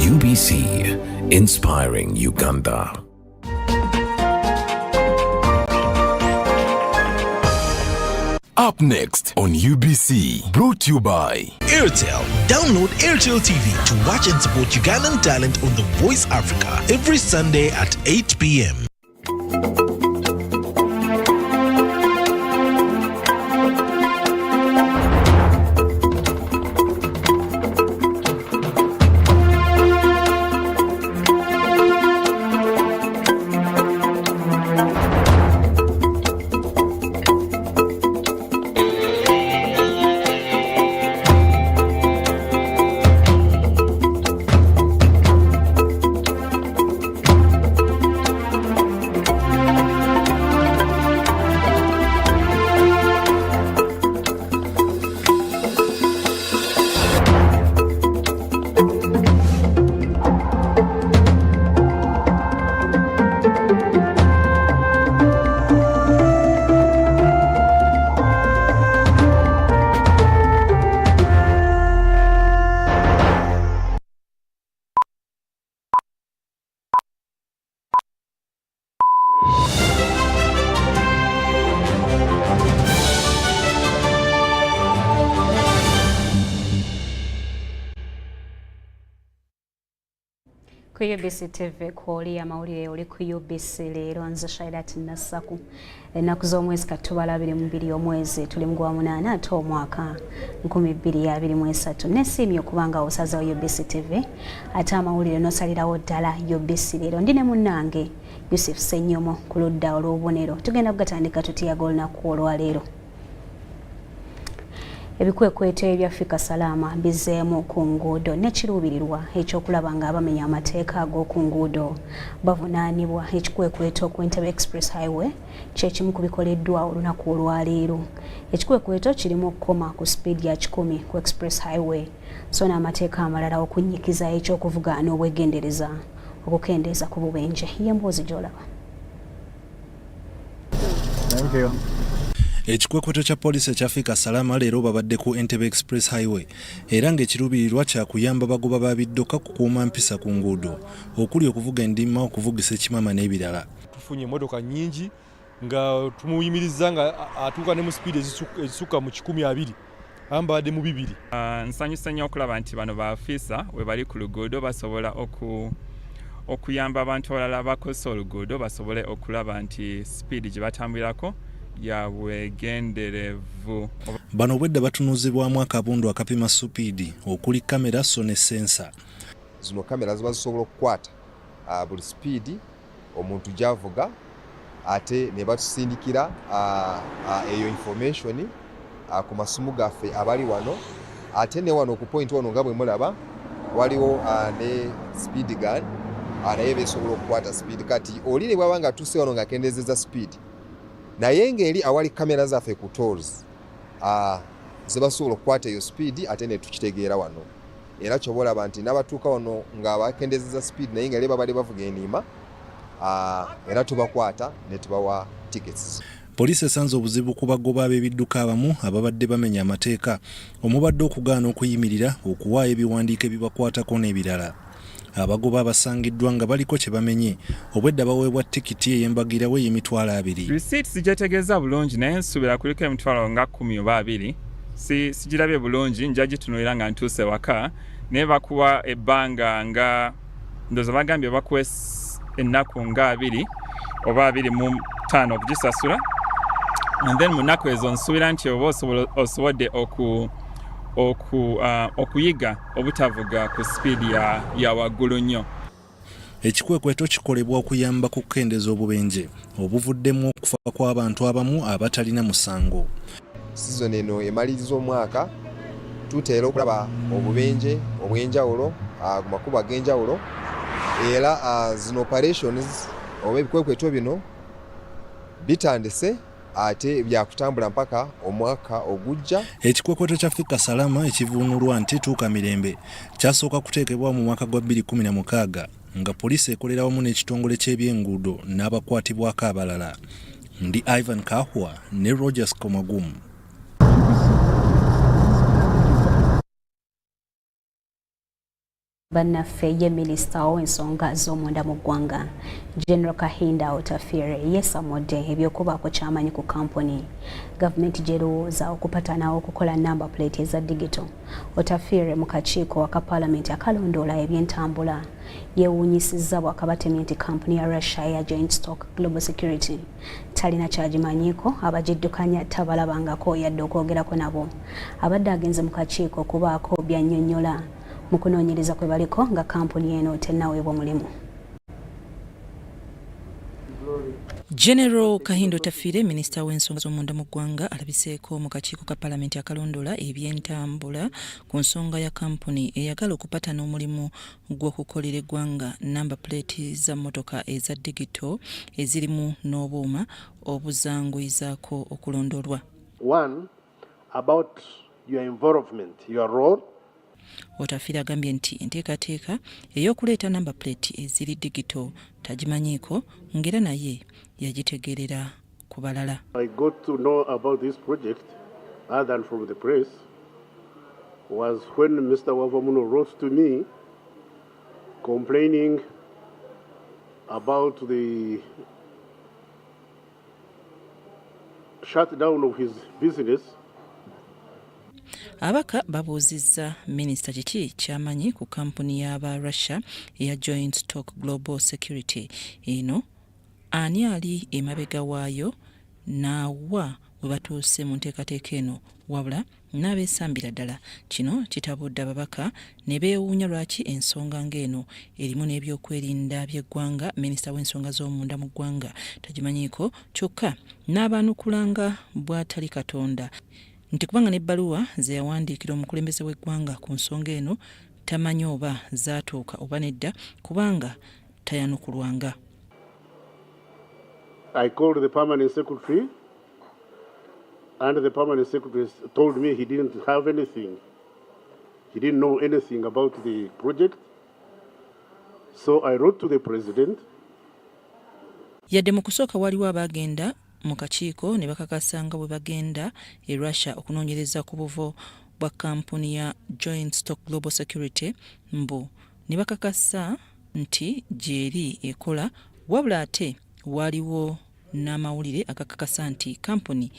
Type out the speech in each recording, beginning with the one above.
UBC, inspiring Uganda. Up next on UBC, brought to you by Airtel. Download Airtel TV to watch and support Ugandan talent on The Voice Africa every Sunday at 8 p.m. Ku Ubc TV kwoli amawulire oli ku Ubc Leero nze Shaidat Nassaku ennaku z'omwezi Katubala 22 omwezi tuli mu gwa 8 ate omwaka 2023 nesiimye okubanga osazawo Ubc TV ate amawulire nosalirawo ddala Ubc Leero ndi ne munnange Yusuf Senyomo ku ludda olw'obubonero tugenda kugatandika tutiyaga olunaku olwaleero. Ebikwekweto ebyafika salama bizeemu ku nguudo nekiruubirirwa ekyokulaba nga abamenya amateeka ag'oku nguudo bavunaanibwa. Ekikwekweto ku Entebbe Express Highway kyekimu ku bikoleddwa olunaku olwaleero. Ekikwekweto kirimu okukoma ku speed ya 10 ku Express Highway so n'amateeka amalala okunnyikiza ekyokuvuga n'obwegendereza okukendeeza ku bubenje. Yemboozi gy'olaba. Thank you. Ekikwekweto kya poliisi ekyafika salama leero babadde ku Entebbe Express Highway era ng'ekiruubirirwa kya kuyamba bagoba ba biddoka kukuuma mpisa ku nguudo okuli okuvuga endima, okuvugisa ekimama n'ebirala. Tufunye emmotoka nnyingi nga tumuyimiriza nga atuuka ne mu speed ezisukka mu 120 ambadde mu 2. Nsanyusa nnyo okulaba nti bano baafiisa we bali ku luguudo basobola okuyamba abantu abalala bakozesa oluguudo basobole okulaba nti speed gye batambulirako ya bwegenderevu. Bano obwedda batunuuzibwamu akabundu akapima supiidi okuli kamera so ne sensa. Zino kamera ziba zisobola okukwata buli supiidi omuntu gy'avuga ate ne batusindikira eyo information ku masimu gaffe abali wano ate ne wano ku point wano nga bwe mulaba waliwo ne speed gun naye besobola okukwata speed kati oli ne bwaba nga tuuse wano ng'akendeezezza speed naye ng'eri awali kamera zaffe ku tolls ze basobola okukwata eyo speed ate ne tukitegeera wano era kyoboolaba nti n'abatuuka wano nga bakendeezezza speed naye ng'eri babali bavuga enima era tubakwata ne tubawa tickets. Poliisi esanze obuzibu ku bagoba ab'ebidduka abamu ababadde bamenya amateeka omubadde okugaana okuyimirira okuwaayo ebiwandiiko ebibakwatako n'ebirala. Abagoba abasangiddwa nga baliko kye bamenye obwedda baweebwa tikiti ey'embagirawo y'emitwalo 2. Receipts gyetegeeza bulungi naye nsuubira kuliko emitwalo nga 10 oba 2. Sigirabye bulungi nja gitunuulira nga ntuuse waka naye bakuwa ebbanga nga ndowooza bagambye bakuwa ennaku nga 2 oba 25 okugisasula and then mu nnaku ezo nsuubira nti oba osobodde okuyiga obutavuga ku speed ya waggulu nnyo. Ekikwekweto kikolebwa okuyamba ku kukendeeza obubenje obuvuddemu okufa kw'abantu abamu abatalina musango. Season eno emaliriza omwaka tuteera okulaba obubenje obw'enjawulo ku makubo ag'enjawulo era zino operations oba ebikwekweto bino bitandise ate byakutambula mpaka omwaka ogujja. Ekikwekweto ky'Afrika Salama ekivuunulwa nti tuuka mirembe kyasooka kuteekebwa mu mwaka gwa 2016 nga poliisi ekolera wamu n'ekitongole ky'ebyenguudo n'abakwatibwako abalala. Ndi Ivan Kahwa ne Rogers Komagumu. Bannaffe ye minisita w'ensonga z'omunda mu ggwanga General Kahinda Otafiire yeesamudde ebyokubaako ky'amanyi ku kampuni gavumenti gy'erowooza okupatanawo okukola namba plate eza digital. Otafiire mu kakiiko waka paalamenti akalondoola eby'entambula yeewuunyisizza bw'akabatemye nti kampuni ya Russia ya Joint Stock Global Security talina kyagimanyiiko abagiddukanya tabalabangako yadde okwogerako nabo. Abadde agenze mu kakiiko okubaako by'annyonnyola mu kunoonyereza kwe baliko nga kampuni eno tennaweebwa mulimu. General Kahinda Otafiire minisita w'ensonga z'omunda mu ggwanga alabiseeko mu kakiiko ka paalamenti akalondoola eby'entambula ku nsonga ya kampuni eyagala okupatana omulimu gw'okukolera eggwanga namba plate za mmotoka eza digito ezirimu n'obuuma obuzanguyizaako okulondoolwa. One, about your involvement, your role. Otafiire agambye nti enteekateeka ey'okuleeta namba plate eziri digito tagimanyiiko ng'era naye yagitegeerera ku balala. I got to know about this project other than from the press was when Mr. Wavamuno wrote to me complaining about the shutdown of his business. Abaka babuuzizza minisita kiki ky'amanyi ku kampuni y'aba Russia eya Joint Stock Global Security eno ani ali emabega waayo n'awa we batuuse mu nteekateeka eno wabula n'abeesambira ddala. Kino kitabudde ababaka ne beewuunya lwaki ensonga ng'eno erimu n'ebyokwerinda by'eggwanga minisita w'ensonga z'omunda mu ggwanga tagimanyiiko kyokka n'abaanukulanga bw'atali Katonda nti kubanga n'ebbaluwa ze yawandiikira omukulembeze w'eggwanga ku nsonga eno tamanyi oba zaatuuka oba nedda kubanga tayanukulwanga. I called the permanent secretary and the permanent secretary told me he didn't have anything. He didn't know anything about the project. So I wrote to the president. Yadde mu kusooka waliwo abaagenda mu kakiiko ne bakakasa nga bwe bagenda e Russia okunoonyereza ku buvo bwa kampuni ya Joint Stock Global Security mbu ne bakakasa nti gyeri ekola wabula ate waliwo n'amawulire agakakasa nti kampuni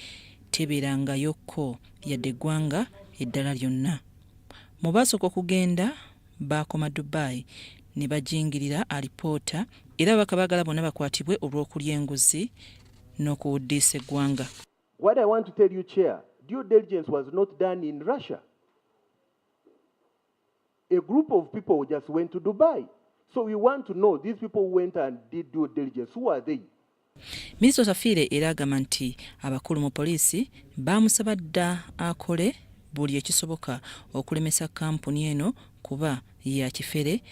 tebeerangayokko yadde eggwanga eddala lyonna. Mu baasooka okugenda baakoma Dubai ne bajingirira alipoota era bakabaagala bonna bakwatibwe olw'okulya enguzi n'okuwuddiisa eggwanga. What I want to tell you, Chair, due diligence was not done in Russia. A group of people just went to Dubai. So we want to know these people who went and did due diligence, who are they? Minisita Otafiire era agamba nti abakulu mu poliisi baamusaba dda akole buli ekisoboka okulemesa kampuni eno kuba ya kifere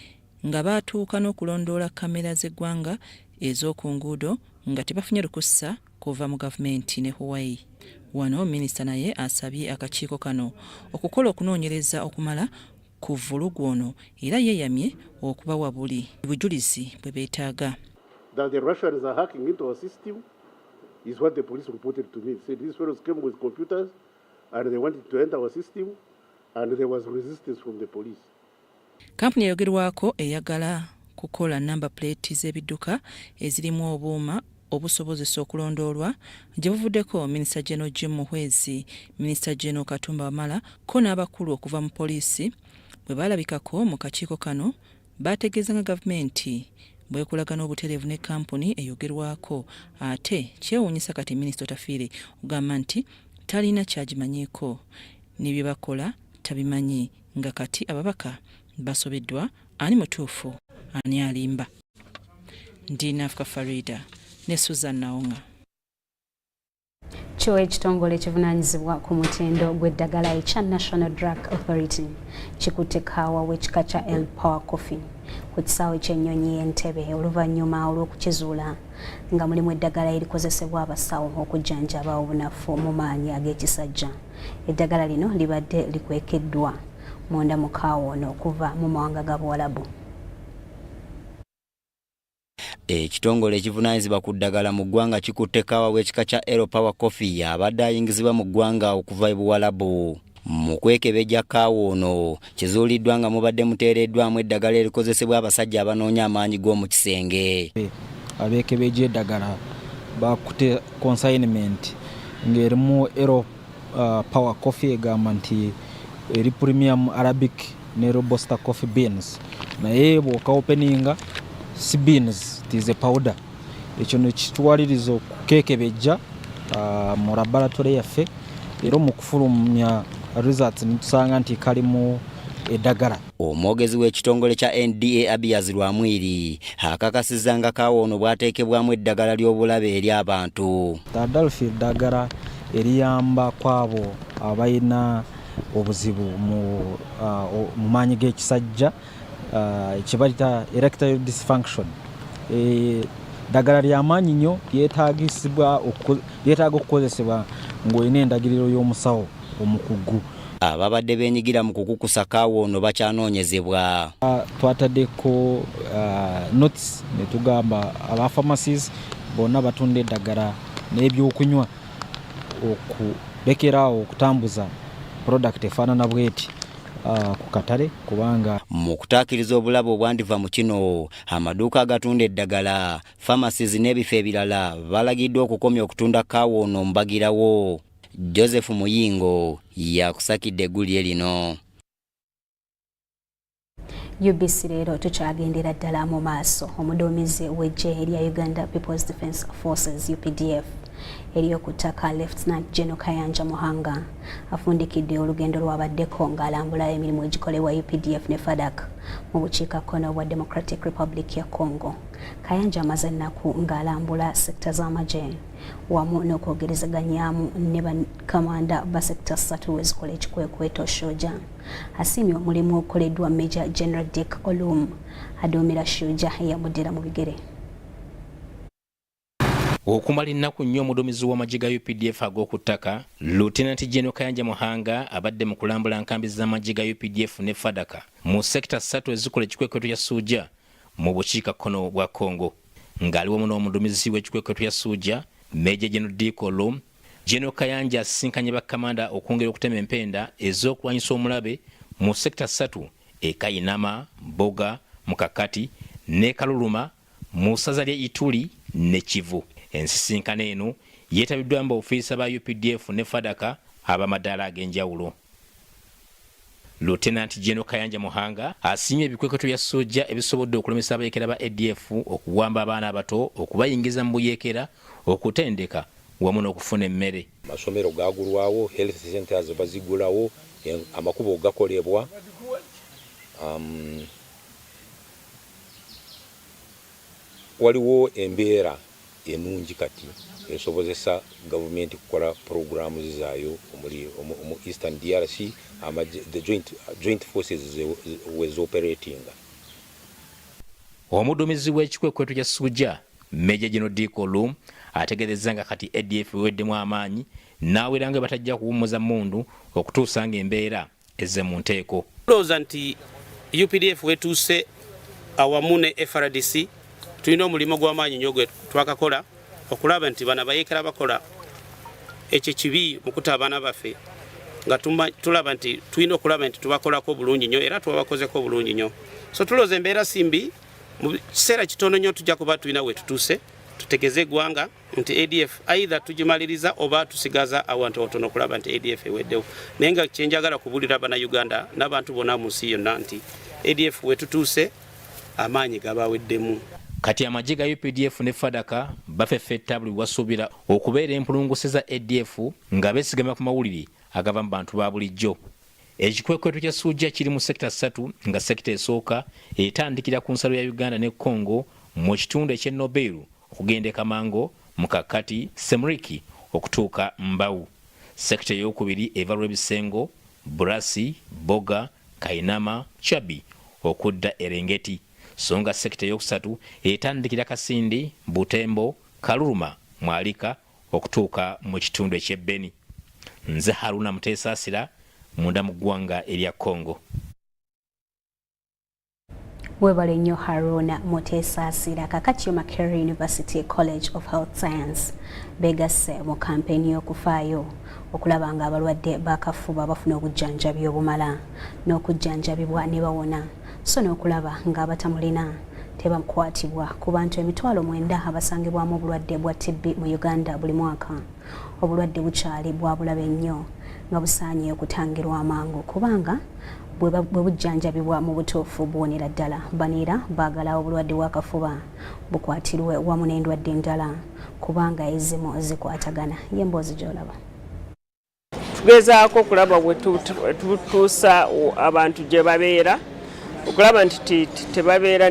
nga baatuuka n'okulondoola kamera z'eggwanga ez'oku nguudo nga tebafunye lukusa kuva mu gavumenti ne Hawaii. Wano minisita naye asabye akakiiko kano okukola okunoonyereza okumala ku vulugu ono era yeeyamye okubawa buli bujulizi bwe beetaaga. That the Russians are hacking into our system is what the police reported to me. They said these fellows came with computers and they wanted to enter our system and there was resistance from the police. Kampuni eyogerwako eyagala kukola namba plate z'ebidduka ezirimu obuuma obusobozesa okulondoolwa gye buvuddeko minisita General Jim Muhwezi, minisita General Katumba Wamala ko n'abakulu okuva mu poliisi bwe baalabikako mu kakiiko kano baategeeza nga gavumenti bwekulagana obutereevu ne kampuni eyogerwako ate kyewuunyisa kati minisita Otafiire ogamba nti talina kyagimanyiiko ne bye bakola tabimanyi nga kati ababaka basobeddwa ani mutuufu ani alimba. Ndina Africa Farida ne Susan Naonga. Kyo ekitongole ekivunaanyizibwa ku mutindo gw'eddagala ekya National Drug Authority kikutte kaawa w'ekika kya El Power Coffee ku kisaawe ky'ennyonyi y'Entebbe oluvannyuma olw'okukizuula nga mulimu eddagala erikozesebwa abasawo okujjanjaba obunafu mu maanyi ag'ekisajja. Eddagala lino libadde likwekeddwa munda mu kaawa ono okuva mu mawanga ga Buwalabu. Ekitongole ekivunaanyizibwa ku ddagala mu ggwanga kikutte kaawa w'ekika kya El Power Coffee abadde ayingizibwa mu ggwanga okuva e Buwalabu. mu kwekebejja kaawoono kizuuliddwa nga mubadde muteereddwamu eddagala erikozesebwa abasajja abanoonya amaanyi g'omu kisenge. Abeekebejja eddagala bakute consignment ng'erimu ero power coffee egamba nti eri premium arabic ne robusta coffee beans naye bw'oka openinga si beans tize powder. Ekyo nekituwaliriza okukeekebejja mu laboratory yaffe era mu kufulumya results nitusanga nti kalimu eddagala. Omwogezi w'ekitongole kya NDA Abiyazi Lwamwiri akakasizza nga kaawoono bwateekebwamu eddagala ly'obulabe eri abantu. Tadalfi eddagala eriyamba kwabo abalina obuzibu mu maanyi g'ekisajja kyebayita erectile dysfunction. Eddagala ly'amaanyi nnyo lyetaaga okukozesebwa ng'olina endagiriro y'omusawo omukugu. Ababadde beenyigira mu kukukusa kaawoono bakyanoonyezebwa. Twataddeko notice ne tugamba aba pharmacies bonna batunda eddagala n'ebyokunywa okulekeraawo okutambuza product efaanana bweti ku katale kubanga mu kutaakiriza obulabe obwandiva mu kino amaduuka agatunda eddagala pharmacies n'ebifo ebirala balagiddwa okukomya okutunda kaawoono mbagirawo. Joseph Muyingo yakusakidde eggulire lino. UBC Leero tukyagendera ddala mu maaso. Omuduumizi w'eggye erya Uganda People's Defence Forces UPDF ku ttaka Lieutenant General Kayanja Muhanga afundikidde olugendo lwabaddeko ng'alambula emirimu egikolebwa UPDF ne FADAK mu bukiikakkono bwa Democratic Republic ya Congo. Kayanja amaze ennaku ng'alambula sekita z'amagye wamu n'okwogerezeganyaamu ne bakamanda ba sekita 3 ezikola ekikwekweto Shuja. Asiimye omulimu ogukoleddwa Major General Dick Olum aduumira Shuja eyamuddira mu bigere. Okumala ennaku nnyo omuduumizi w'amagye ga UPDF ag'oku ttaka Lieutenant General Kayanja Muhanga abadde mu kulambula nkambi z'amagye ga UPDF ne FADAK mu sekita 3 ezikola ekikwekweto kya Shuja mu bukiikakkono bwa Congo. Ng'aliwo n'omuduumizi w'ekikwekweto kya Shuja Major General Dick Olum. General Kayanja asinkanye bakkamanda okwongera okutema empenda ez'okulwanyisa omulabe mu sekita 3 Kayinama, Boga, Mukakati ne Kaluluma mu ssaza lya Ituri ne Kivu. Ensisinkano eno yeetabiddwamu baofiisa ba UPDF ne FADAK ab'amadaala ag'enjawulo. Lieutenant General Kayanja Muhanga asiimye ebikwekweto bya Shuja ebisobodde okulemesa abayeekera ba ADF okuwamba abaana abato okubayingiza mu buyeekera okutendeka wamu n'okufuna emmere. Amasomero gaagulwawo, health centers bazigulawo, amakubo gakolebwa. Waliwo embeera enungi kati esobozesa gavumenti kukola programs zaayo mu Eastern DRC. The joint forces was operating. Omuduumizi w'ekikwekweto kya Shuja Major General Dick Olum ategeezezza nga kati ADF weddemu amaanyi n'awera nga batajja kuwummuza mundu okutuusa nga embeera ezze mu nteeko. Tulowooza nti UPDF wetuuse awamu ne FRDC tulina omulimu gw'amaanyi nnyo gwe twakakola okulaba nti bano abayeekera bakola ekyo kibi mu kuta abaana baffe nga tulaba nti tulina okulaba nti tubakolako bulungi nnyo era tubakozeko bulungi nnyo. So tulowooza embeera simbi mu kiseera kitono nnyo tujja kuba tulina we tutuuse tutegeeze eggwanga nti ADF either tugimaliriza oba tusigaza awantu otono okulaba nti ADF eweddewo. Naye nga kyenjagala kubulira Bannayuganda n'abantu bonna mu nsi yonna nti ADF we tutuuse amaanyi gabaweddemu. Kati amagye ga UPDF ne FADAK bafeffetta buli wasuubira okubeera empulunguse za ADF nga beesigama ku mawulire agava mu bantu ba bulijjo. Ekikwekweto kya Shuja kiri mu sekita 3 nga sekita esooka etandikira ku nsalo ya Uganda ne Congo mu kitundu eky'e Noberu okugenda Kamango, Mukakati, Semriki okutuuka Mbawu. Sekita ey'okubiri eva Lwebisengo, Burasi, Boga, Kayinama, Chabi okudda Erengeti. So nga sekita ey'okusatu etandikira Kasindi, Butembo, Kaluluma, Mwalika okutuuka mu kitundu eky'e Beni. Nze Haruna Muteesasira munda mu ggwanga erya Congo. Webale nnyo Haruna Mutesasira. Kakati Makerere University College of Health Science begasse mu kampeni y'okufaayo okulaba nga abalwadde bakafuba bafuna obujjanjabi obumala n'okujjanjabibwa ne bawona, so n'okulaba ng'abatamulina tebakwatibwa ku bantu 9,000 abasangibwamu obulwadde bwa TB mu Uganda buli mwaka. Obulwadde bukyali bwa bulabe nnyo nga busaanye okutangirwa amangu kubanga bwe bujjanjabibwa mu butuufu buwonera ddala. Baniira baagala obulwadde bw'akafuba bukwatirwe wamu n'endwadde endala kubanga ezimu zikwatagana. Yemboozi gy'olaba. Tugezaako okulaba bwe tutuusa abantu gye babeera okulaba nti tebabeera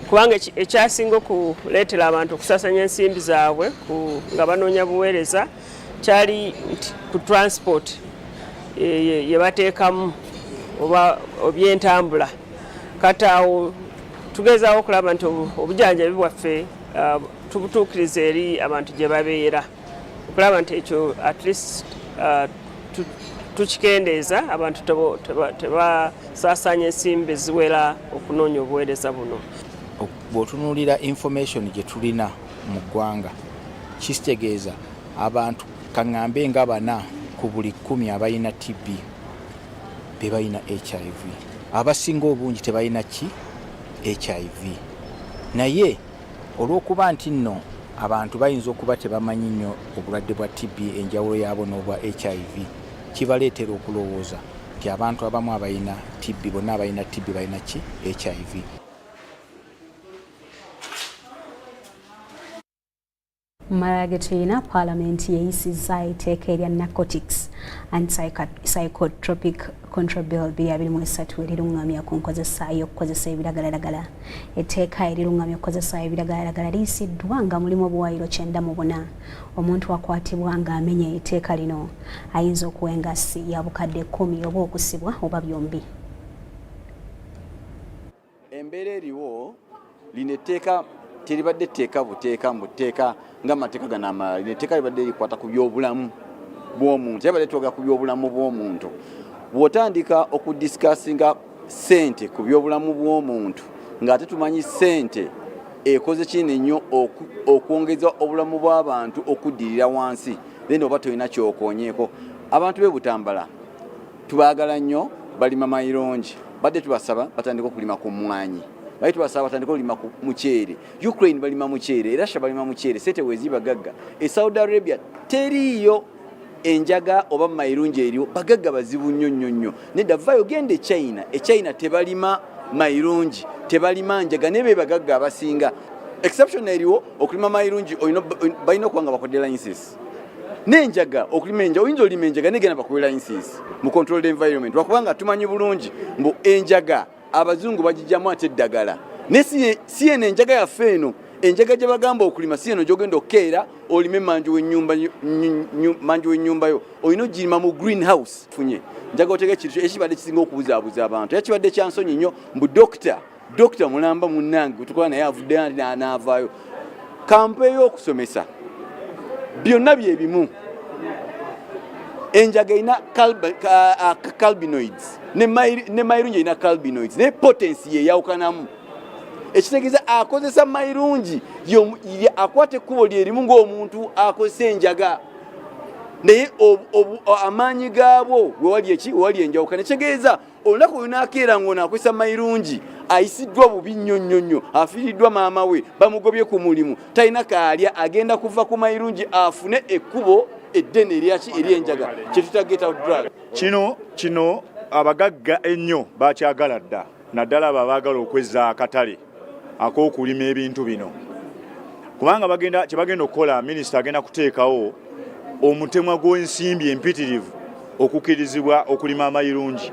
kubanga ekyasinga okuleetera abantu okusasanya ensimbi zaabwe nga banoonya buweereza kyali ku transport ye bateekamu oba obyentambula. Kati awo tugezaawo okulaba nti obujjanjabi bwaffe tubutuukiriza eri abantu gye babeera okulaba nti ekyo at least tukikendeeza abantu tebasaasaanya ensimbi ziwera okunoonya obuweereza buno. Bw'otunuulira information gye tulina mu ggwanga kitegeeza abantu kaŋŋambe nga 4 ku buli 10 abalina TB be balina HIV. Abasinga obungi tebalina HIV. Naye olw'okuba nti nno abantu bayinza okuba tebamanyi nnyo obulwadde bwa TB enjawulo yaabo n'obwa HIV, kibaleetera okulowooza nti abantu abamu abalina TB bonna abalina TB balina HIV. Malage tulina Parliament yeyisizza etteeka erya Narcotics and Psychotropic Control Bill 2023 erirungamya ku nkozesa y'okukozesa ebiragalalagala. Etteeka erirungamya okukozesa ebiragalalagala liyisiddwa nga mulimu obuwayiro 94. Omuntu akwatibwa nga amenya etteeka lino ayinza okuwenga si ya bukadde 10 oba okusibwa oba byombi. Embeera eriwo lino etteeka teribadde tteeka buteeka mbuteeka ng'amateeka gano amalala. Lino etteeka libadde likwata ku byobulamu bw'omuntu, yabadde twoga ku byobulamu bw'omuntu. Bw'otandika okudisikasinga ssente ku byobulamu bw'omuntu ng'ate tumanyi ssente ekoze kinene nnyo okwongeza obulamu bw'abantu okuddirira wansi, then oba tolina kyokoonyeeko. Abantu b'e Butambala tubaagala nnyo, balima mayirungi, badde tubasaba batandika okulima ku mmwanyi. Bali tubasaba batandika okulima ku muceere. Ukraine balima muceere, Russia balima muceere, sente wezi bagagga. Saudi Arabia teriyo enjaga oba mayirungi eriyo, bagagga bazibu nnyo. Nedda vayo gende China, China tebalima mayirungi, tebalima njaga, nebe bagagga abasinga. Exception eriwo okulima mayirungi balina okuba nga bakodde licenses. N'enjaga okulima enjaga oyinza olima enjaga negenda bakuwa licenses mu controlled environment. Lwakubanga tumanyi bulungi mbu enjaga abazungu bagijjamu ate eddagala. Ne si eno enjaga yaffe eno, enjaga gye bagamba okulima si eno gy'ogenda okkeera olime manju w'ennyumba yo, olina ogirima mu greenhouse. Funye njaga otega ekintu ekibadde kisinga okubuzaabuza abantu. Era kibadde kyansonyi nnyo mbu dokita mulamba munnange tukola naye avudde n'avaayo. Kampu ey'okusomesa byonna bye bimu. Enjaga ina cannabinoids ne mayirungi ina cannabinoids ne potensi ye yawukanamu. Ekitegeeza akozesa mayirungi akwate ekkubo lyerimu ng'omuntu akozesa enjaga, naye amaanyi gaabwo wewali enjawukana. Ekitegeeza olunaku olunaakeera ng'onaakozesa mayirungi ayisiddwa bubi nnyo, afiiriddwa maama we, bamugobye ku mulimu, talina kaalya, agenda kuva ku mayirungi afune ekkubo eddene eryenjaga kyetutageta drug. Kino abagagga ennyo bakyagala dda, naddala abo abaagala okwezza akatale ak'okulima ebintu bino, kubanga kye bagenda okukola, minisita agenda kuteekawo omutemwa gw'ensimbi empitirivu okukkirizibwa okulima amayirungi.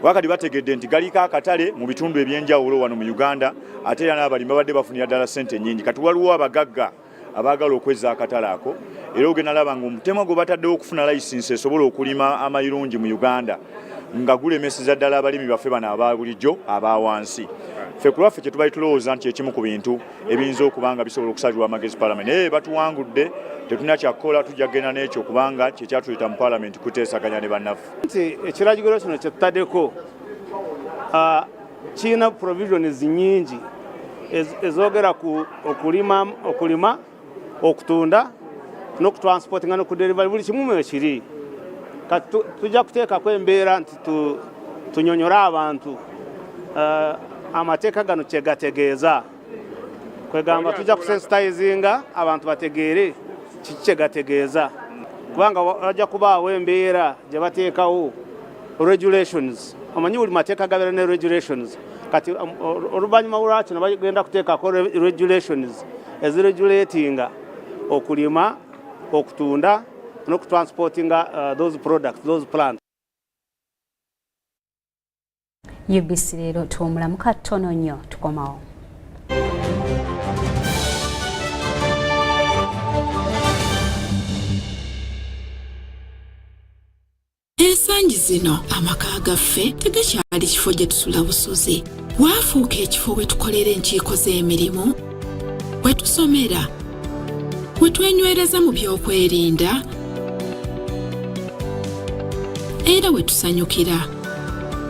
Wakati bategedde nti galiko akatale mu bitundu ebyenjawulo wano mu Uganda, ate era n'abalimi babadde bafunira ddala ssente nnyingi. Kati waliwo abagagga abaagala okwezza akatale ako, era ogenda laba ng'omutemwa gwe bataddewo okufuna layisinsi esobola okulima amayirungi mu Uganda nga gulemeseza ddala abalimi baffe bano aba bulijjo aba wansi. Ffe ku lwaffe kye tubali tulowooza nti ekimu ku bintu ebiyinza okuba nga bisobola okusalirwa amagezi Parliament. Naye batuwangudde, tetulina kyakukola, tujja kugenda n'ekyo kubanga kye kyatuleeta mu Parliament kuteesaganya ne bannaffe. Ekiragiro kino kye tutaddeko kiina provisions nyingi ezogera ku okulima okutunda n'okutransportinga n'okudelivery buli kimu ekiri kati tujja kuteekako embeera nti tunyonyora abantu amateeka gano kyegategeeza kwegamba tujja kusensitizinga abantu bategeere kiki kyegategeeza kubanga wajja kubaawo embeera gye bateekawo regulations omanyi buli mateeka gabeera ne regulations kati oluvannyuma lwakino bagenda kuteekako regulations eziregulatinga okulima okutunda n'okutransportinga those products, those plants. UBC Leero tuwumulamu katono nnyo tukomawo. Ensangi zino amaka gaffe tegakyali kifo gye tusula busozi. Waafuuka ekifo we tukolera enkiiko z'emirimu, we tusomera, we twenywereza mu byokwerinda, era we tusanyukira.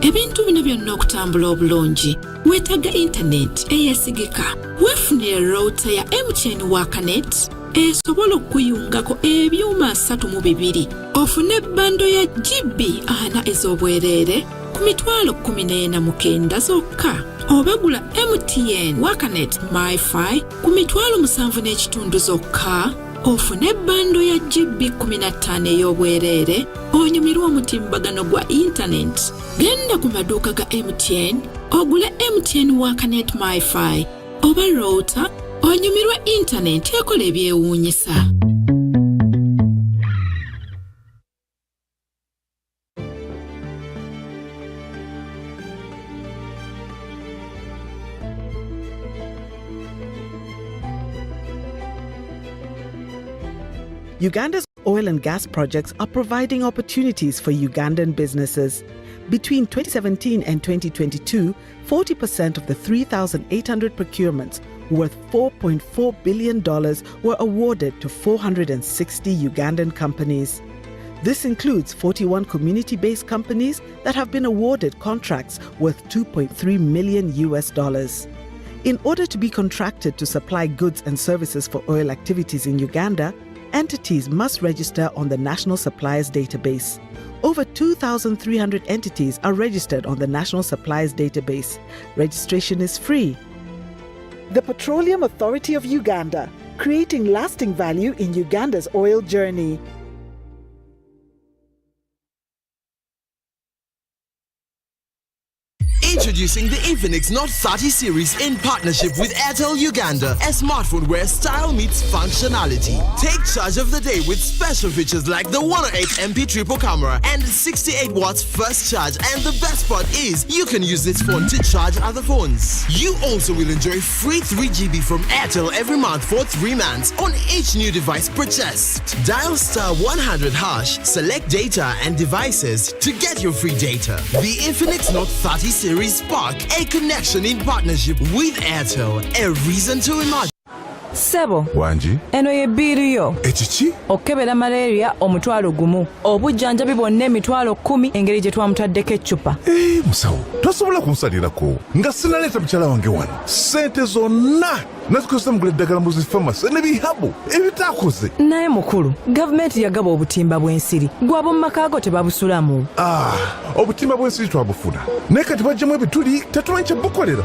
Ebintu bino byonna okutambula obulungi weetaaga internet eyeesigika. Weefunire router ya MTN Wakanet esobola okuyungako ebyuma 32 ofune bando ya GB 4 ez'obwereere ku mitwalo 14 zokka. Obagula MTN Wakanet MiFi ku mitwalo 7.5 zokka ofune bando ya GB 15 ey'obwereere onyumirwa omutimbagano gwa internet. Genda ku maduuka ga MTN ogule MTN Wakanet MiFi oba router onyumirwa internet ekola ebyewuunyisa. Uganda's oil and gas projects are providing opportunities for Ugandan businesses. Between 2017 and 2022, 40% of the 3,800 procurements worth $4.4 billion were awarded to 460 Ugandan companies. This includes 41 community-based companies that have been awarded contracts worth $2.3 million. In order to be contracted to supply goods and services for oil activities in Uganda, entities must register on the National Suppliers Database. Over 2,300 entities are registered on the National Suppliers Database. Registration is free. The Petroleum Authority of Uganda, creating lasting value in Uganda's oil journey. Introducing the Infinix Note 30 series in partnership with Airtel Uganda, a smartphone where style meets functionality. Take charge of the day with special features like the 108MP triple camera and 68 watts first charge, and the best part is you can use this phone to charge other phones. You also will enjoy free 3GB from Airtel every month for 3 months on each new device purchased. Dial *100#, select data and devices to get your free data. The Infinix Note 30 series Spark, a connection in partnership with Airtel, a reason to imagine. Sebo Wanji eno ye biiri yo ekiki okebera malaria omutwalo gumu obujjanjabi bwonna emitwalo 10 engeri gye twamutaddeko eccupa. Musawo tosobola kunsalirako nga sinaleeta mukyala wange wano ssente zonna nazikozesa mugula eddagala mu zifamasi n'ebihabu ebitaakoze. Naye mukulu gavumenti yagaba obutimba bw'ensiri gwabo mu makaago tebabusulamu. Obutimba bw'ensiri twabufuna naye kati bajjamu ebituli tetumanyi kye bukolera.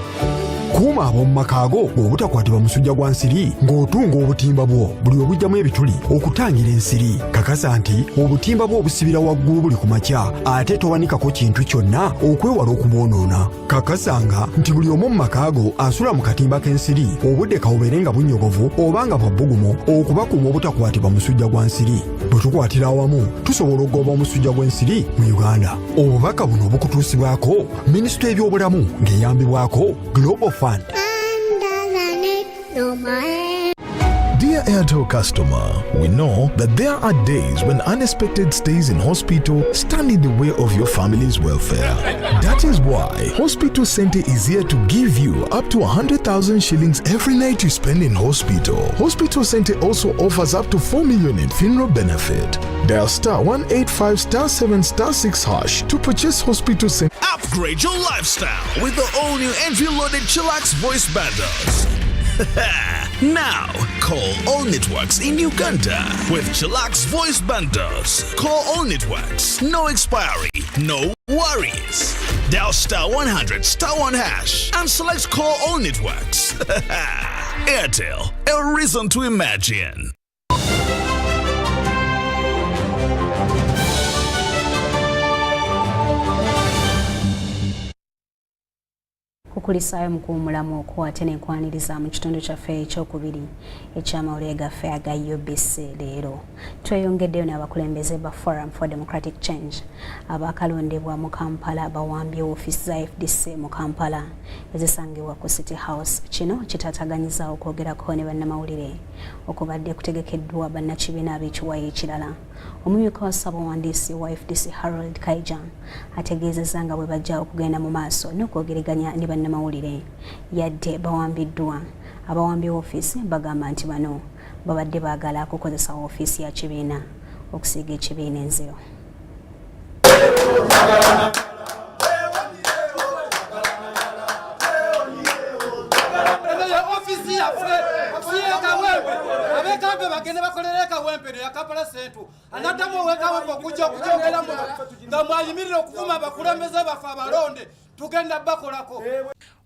Kuuma ab'omu makaago obutakwatibwa musujja gwa nsiri ng'otunga obutimba bwo buli obujjamu ebituli okutangira ensiri. Kakasa nti obutimba bwo obusibira waggulu buli ku makya ate towanikako kintu kyonna okwewala okubwonoona. Kakasanga nti buli omu mu makaago asula mu katimba k'ensiri obudde kawubeere nga bunyogovu oba nga bwa bbugumu okubakuuma obutakwatibwa musujja gwa nsiri. Bwe tukwatira awamu tusobola okugoba omusujja gw'ensiri mu Uganda. Obubaka buno obukutuusibwako Minisitule y'ebyobulamu ng'eyambibwako Global Fund. Dear Airtel customer, we know that there are days when unexpected stays in hospital stand in the way of your family's welfare. That is why Hospital Center is here to give you up to 100,000 shillings every night you spend in hospital. Hospital Center also offers up to 4 million in funeral benefit. Dial *185*7*6# to purchase Hospital Center. Upgrade your lifestyle with the all-new entry-loaded Chillax voice bundles. Now, call all networks in Uganda with Chillax voice bundles. Call all networks, no expiry, no worries. Dial *100*1# and select call all networks. Airtel, a reason to imagine. Kukulisaayo mkuumulamu okuwate n'ekwaniriza mu kitundu kyaffe ekyokubiri eky'amawulire gaffe aga Ubc Leero. Tweyongeddeyo n'abakulembeze ba Forum for Democratic Change abakalondebwa mu Kampala bawambye ofiisi za FDC mu Kampala ezisangibwa ku City House. Kino kitataganyiza okwogerako ne bannamawulire okubadde kutegekeddwa bannakibiina ab'ekiwayi ekirala. Omumyuka wa ssaabawandiisi wa FDC Harold Kaija ategeezezza nga bwe bajja okugenda mu maaso n'okwogeraganya ne bannamawulire yadde bawambiddwa. Abawambye ofiisi bagamba nti bano babadde baagala kukozesa ofiisi ya kibiina okusiiga ekibiina enziro.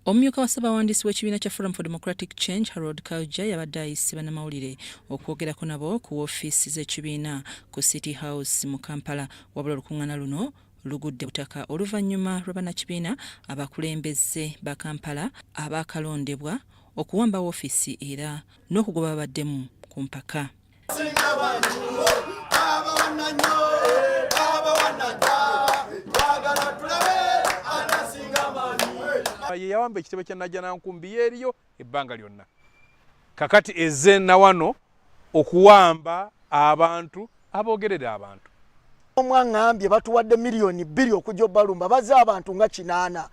Omumyuka wa ssaabawandiisi w'ekibiina kya Forum for Democratic Change Harold Kaija yabadde ayise bannamawulire okwogerako nabo ku ofiisi z'ekibiina ku City House mu Kampala. Wabula olukuŋŋaana luno lugudde butaka oluvannyuma lw'abannakibiina abakulembeze ba Kampala abaakalondebwa okuwamba ofiisi era n'okugoba babaddemu ku mpaka. Ye yawamba ekitebe kya Najjanankumbi yeeriyo ebbanga lyonna. Kakati ezze na wano okuwamba abantu aboogerera abantu. Omwangambye batuwadde miliyoni 2 okujja obalumba bazze abantu nga 8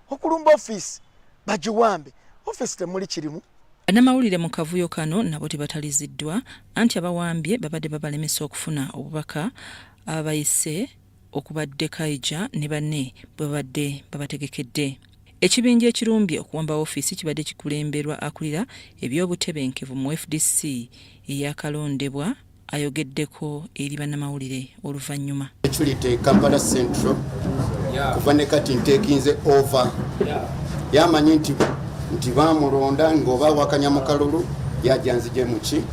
okulumba ofiisi bagiwambe ofiisi temuli kirimu. Bannamawulire mu kavuyo kano nabo tebataliziddwa anti abawambye babadde babalemesa okufuna obubaka abayise okubadde Kaija ne banne bwe babadde babategekedde. Ekibinja ekirumbye okuwamba ofiisi kibadde kikulemberwa akulira eby'obutebenkevu mu FDC eyakalondebwa ayogeddeko eri bannamawulire oluvannyuma. Security Kampala Central kuva ne kati ntekinze over yamanyi nti bamulonda ng'oba wakanya mu kalulu yajanzije muki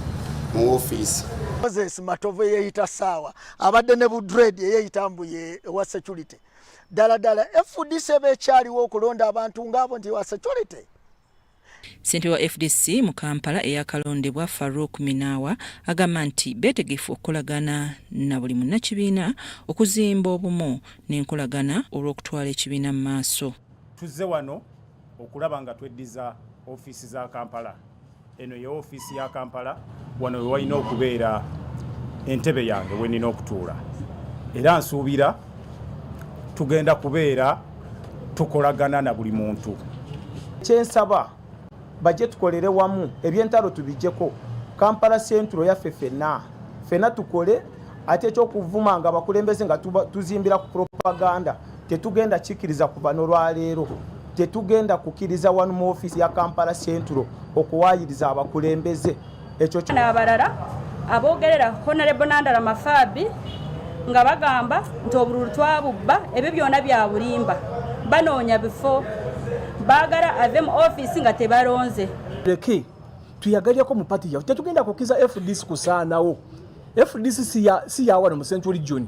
mu ofiisi. Moses Matovu yeyita sawa abadde ne budred yeyitambuye wa security. Dala FDC bekyaliwo okulonda abantu ng'abo nti wa security. Ssentebe wa FDC mu Kampala eyakalondebwa Farouk Minawa agamba nti beetegefu okukolagana na buli munnakibiina okuzimba obumu n'enkolagana olw'okutwala ekibiina mu maaso. Tuzze wano okulaba nga tweddiza ofiisi za Kampala. Eno ye ofiisi ya Kampala wano we walina okubeera entebe yange we nina okutuula. Era nsuubira tugenda kubeera tukolagana na buli muntu. Kyensaba bajje tukolere wamu ebyentalo tubijjeko. Kampala Central yaffe ffenna tukole ate ekyokuvuma nga bakulembeze nga tuzimbira ku propaganda tetugenda kikiriza ku bano lwaleero. Tetugenda kukiriza wano mu ofiisi ya Kampala Central okuwaayiriza abakulembeze. Ekyo abalala aboogerera Honorable Nandala Mafabi nga bagamba nti obululu twabubba ebyo byonna bya bulimba banoonya bifo baagala ave mu ofiisi nga tebalonze. Leki tuyagalyeko mu pati yawe tetugenda kukiza FDC kusaanawo. FDC si ya wano mu Central Region.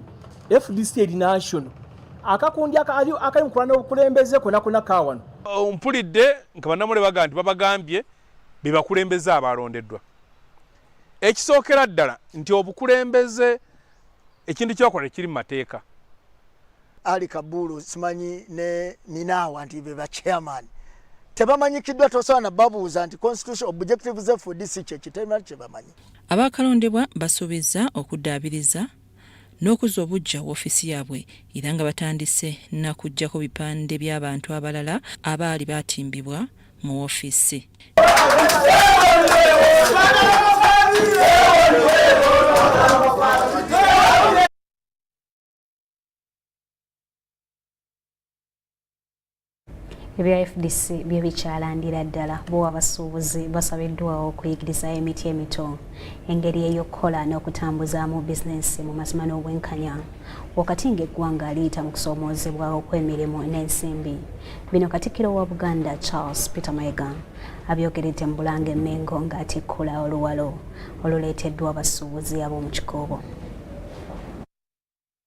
FDC eri national. Akakundi akali mukulana obukulembeze kona kawano. Mpulidde nka bannamule baga nti babagambye be bakulembeze abalondeddwa. Ekisookera ddala nti obukulembeze ekintu kyokola kiri mu mateeka. Ali Kabulu simanyi ne Minawa nti be ba chairman tebamanyikiddwa tosobola na babuuza nti constitution objectives ze FDC kyekitema kyebamanyi. Abakalondebwa basuubiza okuddaabiriza n'okuzza obuggya woofiisi yaabwe era nga batandise n'akuggyako bipande by'abantu abalala abaali baatimbibwa mu woofiisi. Ebya FDC bye bikyalandira ddala bo abasuubuzi basabiddwawo okuyigiriza emiti emito engeri ey'okukola n'okutambuzaamu bizinensi mu mazima n'obwenkanya wakati ng'eggwanga liyita mu kusoomoozebwa okw'emirimu n'ensimbi. Bino Katikkiro wa Buganda Charles Peter Mayiga abyogeredde mu Bulange e Mengo ng'atikkula oluwalo oluleeteddwa abasuubuzi ab'omu kikoobo.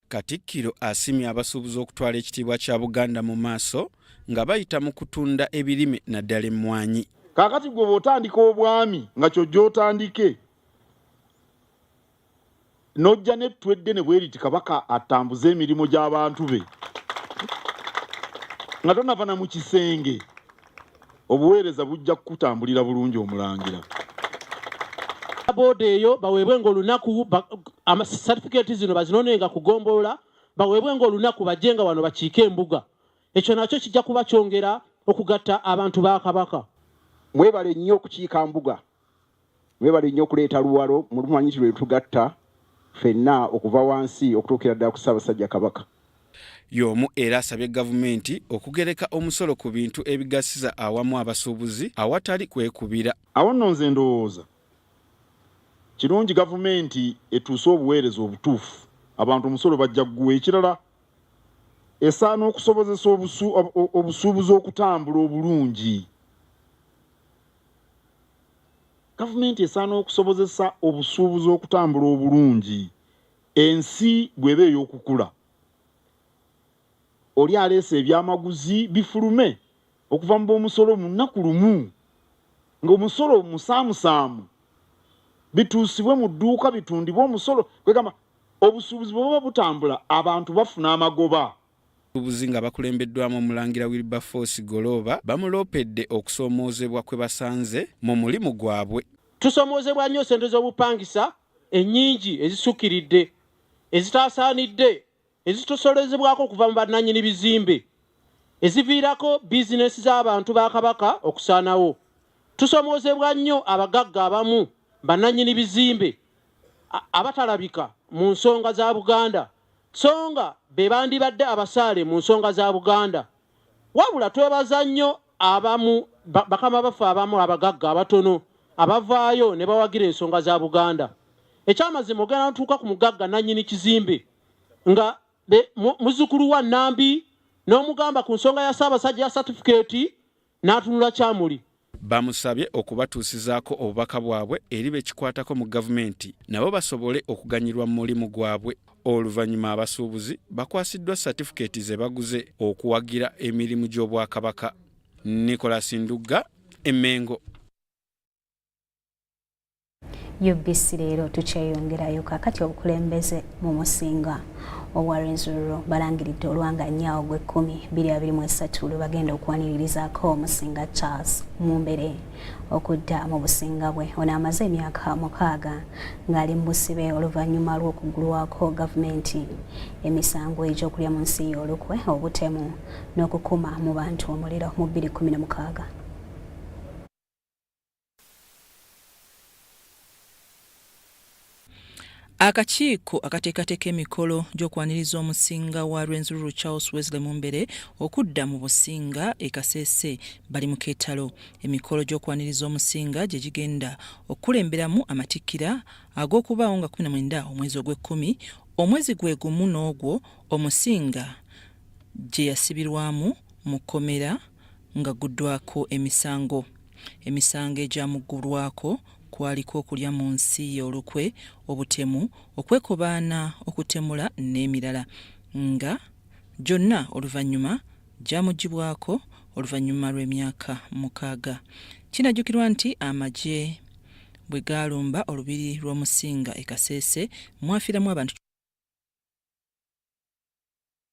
Katikkiro asimye abasuubuzi okutwala ekitiibwa kya Buganda mu maaso nga bayita mu kutunda ebirime naddala emmwanyi. Kaakati gwe bw'otandika obwami nga kyojja otandike n'ojja n'ettwedde ne bweriti kabaka atambuza emirimu gy'abantu be nga tonavana mu kisenge obuweereza bujja kukutambulira bulungi omulangira. Boodi eyo baweebwenga olunaku certificate zino bazinonenga kugombolola baweebwenga olunaku bajjenga wano bakiike embuga. Ekyo nakyo kijja kuba kyongera okugatta abantu ba Kabaka. Mwebale nnyo okukiika mbuga, mwebale nnyo okuleeta luwalo mulumanyi nti lwe tugatta ffenna okuva wansi okutuukira ddala ku Ssaabasajja Kabaka. Y'omu era asabye gavumenti okugereka omusolo ku bintu ebigasiza awamu abasuubuzi awatali kwekubira. Awo nno nze ndowooza kirungi gavumenti etuuse obuweereza obutuufu abantu omusolo bajja gguwa. Ekirala esaana okusobozesa obusuubuzi okutambula obulungi. Gavumenti esaana okusobozesa obusuubuzi okutambula obulungi. Ensi bw'eba ey'okukula oli aleese ebyamaguzi bifulume okuva mu b'omusolo mu nnaku lumu ng'omusolo musaamusaamu bituusibwe mu dduuka bitundibwe omusolo. Kwegamba obusuubuzi bwe buba butambula abantu bafuna amagoba. Abasuubuzi nga bakulembeddwamu Omulangira Wilberforce Goloba bamuloopedde okusoomoozebwa kwe basanze mu mulimu gwabwe. Tusoomoozebwa nnyo ssente z'obupangisa ennyingi ezisukkiridde ezitaasaanidde ezitusolezebwako okuva mu bannannyini bizimbe eziviirako bizinesi z'abantu ba Kabaka okusaanawo. Tusoomoozebwa nnyo abagagga abamu bannannyini bizimbe abatalabika mu nsonga za Buganda so nga be bandibadde abasaale mu nsonga za Buganda. Wabula twebaza nnyo abamu bakama baffe abamu abagagga abatono abavaayo ne bawagira ensonga za Buganda. Ekyamazima ogenda ntuuka ku mugagga nannyini kizimbe nga muzzukulu wa Nambi n'omugamba ku nsonga ya Ssaabasajja ya certificate n'atunula kyamuli. Bamusabye okubatuusizaako obubaka bwabwe eri bekikwatako mu gavumenti nabo basobole okuganyirwa mu mulimu gwabwe. Oluvannyuma abasuubuzi bakwasiddwa certificate ze baguze okuwagira emirimu gy'Obwakabaka. Nicholas Ndugga, Emengo. UBC Leero tukyeyongerayo kakati obukulembeze mu musinga obwa Rwenzururu balangiridde olwanganya ogw'10/2023 lwe bagenda okwaniririzaako omusinga Charles Mumbere okudda mu businga bwe. Ono amaze emyaka 6 ng'ali mu busibe oluvannyuma lw'okugulwako gavumenti emisango egy'okulya mu nsi y'olukwe obutemu n'okukuma mu bantu omuliro mu 2016. Akakiiko akateekateeka emikolo gy'okwaniriza omusinga wa Rwenzururu Charles Wesley Mumbere okudda mu businga e Kasese bali mu keetalo. Emikolo gy'okwaniriza omusinga gye gigenda okukulemberamu amatikkira ag'okubaawo nga 19 omwezi ogw'Ekkumi omwezi gwe gumu n'ogwo omusinga gye yasibirwamu mu kkomera nga guddwako emisango. Emisango egyamuggulwako kwaliko okulya mu nsi y'olukwe obutemu okwekobaana okutemula n'emirala nga gyonna oluvannyuma gyamugibwako oluvannyuma lw'emyaka 6. Kinajjukirwa nti amagye bwe gaalumba olubiri lw'omusinga e Kasese mwafiiramu abantu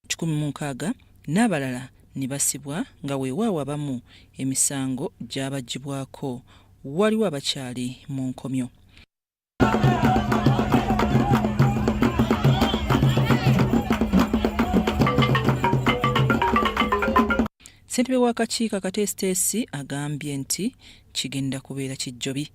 16 n'abalala ne basibwa nga weewaawo abamu emisango gyabagibwako. Waliwo abakyali mu nkomyo. Ssentebe w'akakiiko akateesiteesi agambye nti kigenda kubeera kijjobi.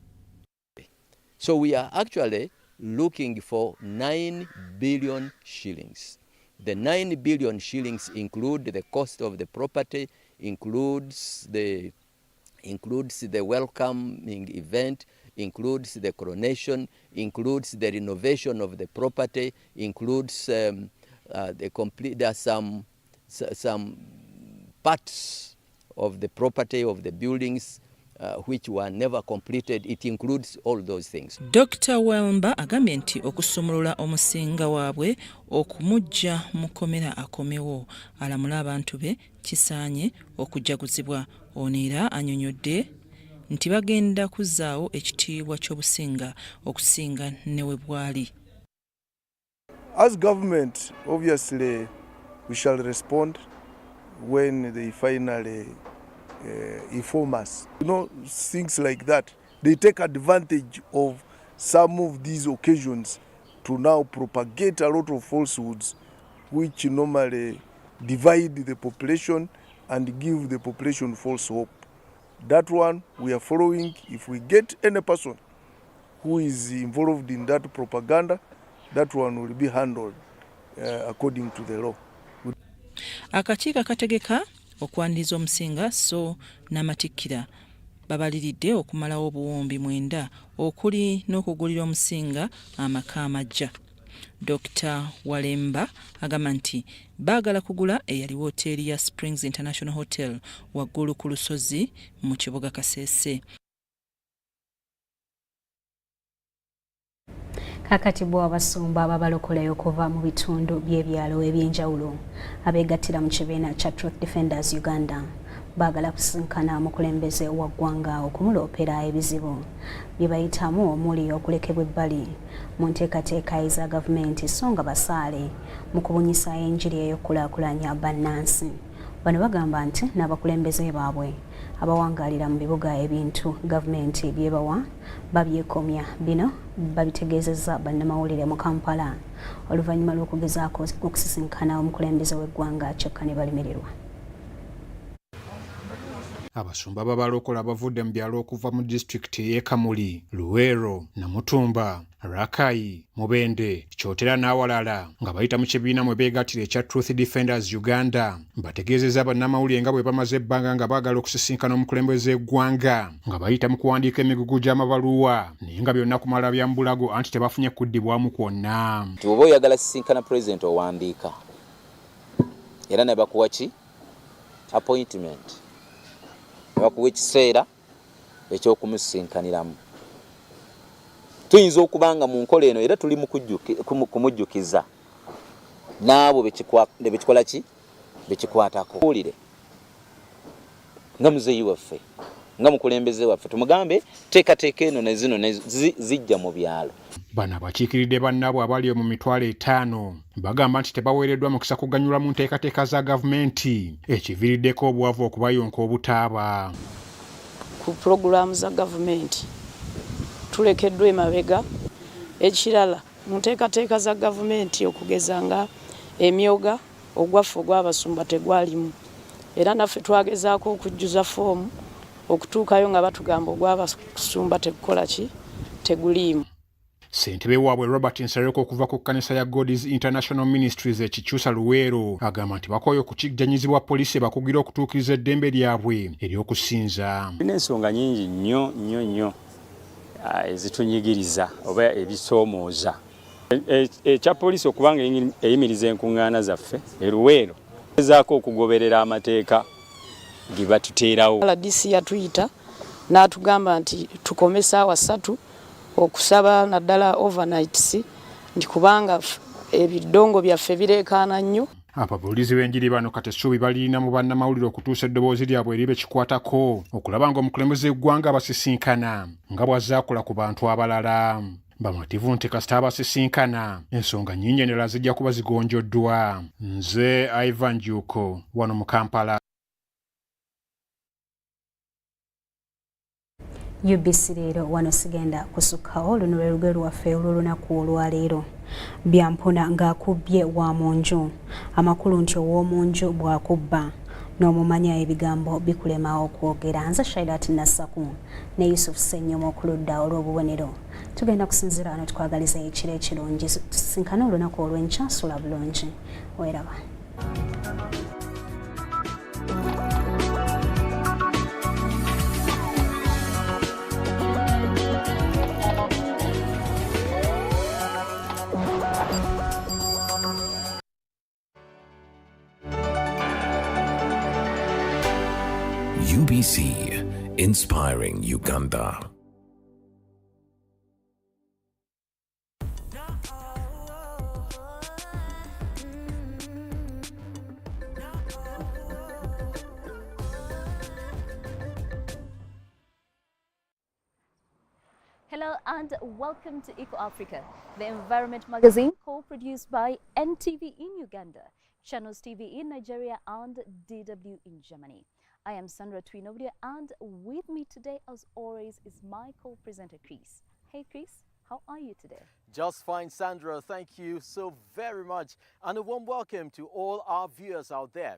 So we are actually looking for 9 billion shillings. The 9 billion shillings include the cost of the property, includes the welcoming event, includes the coronation, includes the renovation of the property, includes the complete. There are some parts of the property of the buildings which were never completed. It includes all those things. Dr. Welmba agambye nti okusumulula omusinga waabwe okumujja mu kkomera akomewo alamula abantu be kisaanye okujjaguzibwa. Ono era annyonnyodde nti bagenda kuzzaawo ekitiibwa ky'obusinga okusinga ne we bwali. As government, obviously, we shall respond when they finally inform us. You know, things like that, they take advantage of some of these occasions to now propagate a lot of falsehoods which normally divide the population and give the population false hope. That one we are following. If we get any person who is involved in that propaganda, that one will be handled according to the law. Akakiiko akategeka okwaniriza omusinga so n'amatikkira babaliridde okumalawo obuwumbi 9 okuli n'okugulira omusinga amaka amajja. Dr. Walemba agamba nti baagala kugula eyali woteeri ya Springs International Hotel waggulu ku lusozi mu kibuga Kasese. Kakati bw'abasumba ababalokolayo okuva mu bitundu by'ebyalo ebyenjawulo abeegattira mu kibiina kya Truth Defenders Uganda baagala kusinkana mukulembeze wa ggwanga okumuloopera ebizibu bye bayitamu omuli okulekebwa ebbali mu nteekateeka eza gavumenti so nga basaale mu kubunyisa enjiri ey'okulaakulanya bannansi. Bano bagamba nti n'abakulembeze baabwe abawangaalira mu bibuga ebintu gavumenti byebawa babyekomya. Bino babitegeezezza bannamawulire mu Kampala oluvannyuma lw'okugezaako okusisinkana omukulembeze w'eggwanga Kyokka Balimirwa. Abasumba babalokola bavudde mu byalo okuva mu disitulikiti y'e Kamuli, Luweero, Namutumba, Rakai, Mubende, Kyotera n'awalala nga bayita mu kibiina mwe beegattira ekya Truth Defenders Uganda. Bategeezezza bannamawulire nga bwe bamaze ebbanga nga baagala okusisinkana omukulembeze w'eggwanga nga bayita mu kuwandiika emigugu gy'amabaluwa naye nga byonna kumala bya mbulago anti tebafunye kuddibwamu kwonna. Nti oba oyagala sisinkana pulezidenti owandiika era ne bakuwa ki appointment bakuwa ekiseera eky'okumusinkaniramu. Tuyinza okubanga mu nkola eno era tuli mu kumujjukiza n'abo bekikola ki bekikwatako. Wulire nga muzeeyi waffe nga mukulembeze waffe tumugambe teekateeka eno ne zino zijja mu byalo. Bano abakiikiridde bannaabwe abali mu mitwalo 5 bagamba nti tebaweereddwa mukisa kuganyulwa mu nteekateeka za gavumenti ekiviiriddeko obwavu okubayonka obutaaba. Ku pulogulaamu za gavumenti tulekeddwa emabega. Ekirala mu nteekateeka za gavumenti okugeza nga emyoga ogwaffe ogw'abasumba tegwalimu era naffe twagezaako okujjuza foomu okutuukayo nga batugamba ogw'abasumba tegukola ki teguliimu. Ssentebe waabwe Robert Nsereko okuva ku kkanisa ya God's International Ministries ekikyusa Luweero agamba nti bakooye okukijjanyizibwa poliisi bakugira okutuukiriza eddembe lyabwe ery'okusinza. Tulina ensonga nyingi nnyo ezitunyigiriza oba ebisoomooza. Ekya poliisi okubanga eyimiriza enkuŋŋaana zaffe e Luweero ezaako okugoberera amateeka ge batuteerawo. RDC yatuyita n'atugamba nti tukome ssaawa 3 okusaba naddala overnights nti kubanga ebidongo byaffe bireekaana nnyo. Ababuulizi b'enjiri bano kati essuubi balina mu bannamawulire okutuusa eddoboozi lyabwe eribe kikwatako okulaba nga omukulembeze w'eggwanga abasisinkana nga bw'azaakola ku bantu abalala. Bamativu nti kasita abasisinkana ensonga nnyingi endala zijja kuba zigonjoddwa. Nze Ivan Juko wano mu Kampala. UBC Leero wano sigenda kusukkawo luno lwe lugero lwaffe olw'olunaku olwaleero. Byampuna ng'akubbye wa munju. Amakulu nti ow'omunju bw'akubba n'omumanya ebigambo bikulema okwogera. Nze Shaidat Nassaku ne Yusuf Ssenyomo ku ludda olw'obubonero. Tugenda kusinziira wano tukwagaliza ekiro ekirungi tusinkane olunaku olw'enkya sula bulungi. Weeraba. UBC, inspiring Uganda. Hello and welcome to Eco Africa, the environment magazine co-produced by NTV in Uganda, Channels TV in Nigeria and DW in Germany. I am Sandra Twinoblia, and with me today, as always, is my co-presenter, Chris. Hey, Chris, how are you today? Just fine, Sandra. Thank you so very much. And a warm welcome to all our viewers out there.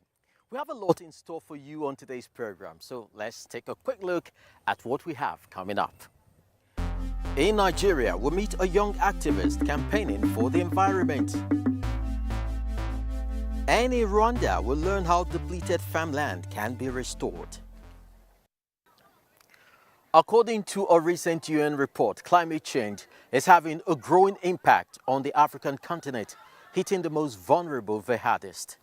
We have a lot in store for you on today's program, so let's take a quick look at what we have coming up. In Nigeria, we'll meet a young activist campaigning for the environment. And in Rwanda, we'll learn how depleted farmland can be restored. According to a recent UN report, climate change is having a growing impact on the African continent, hitting the most vulnerable the hardest.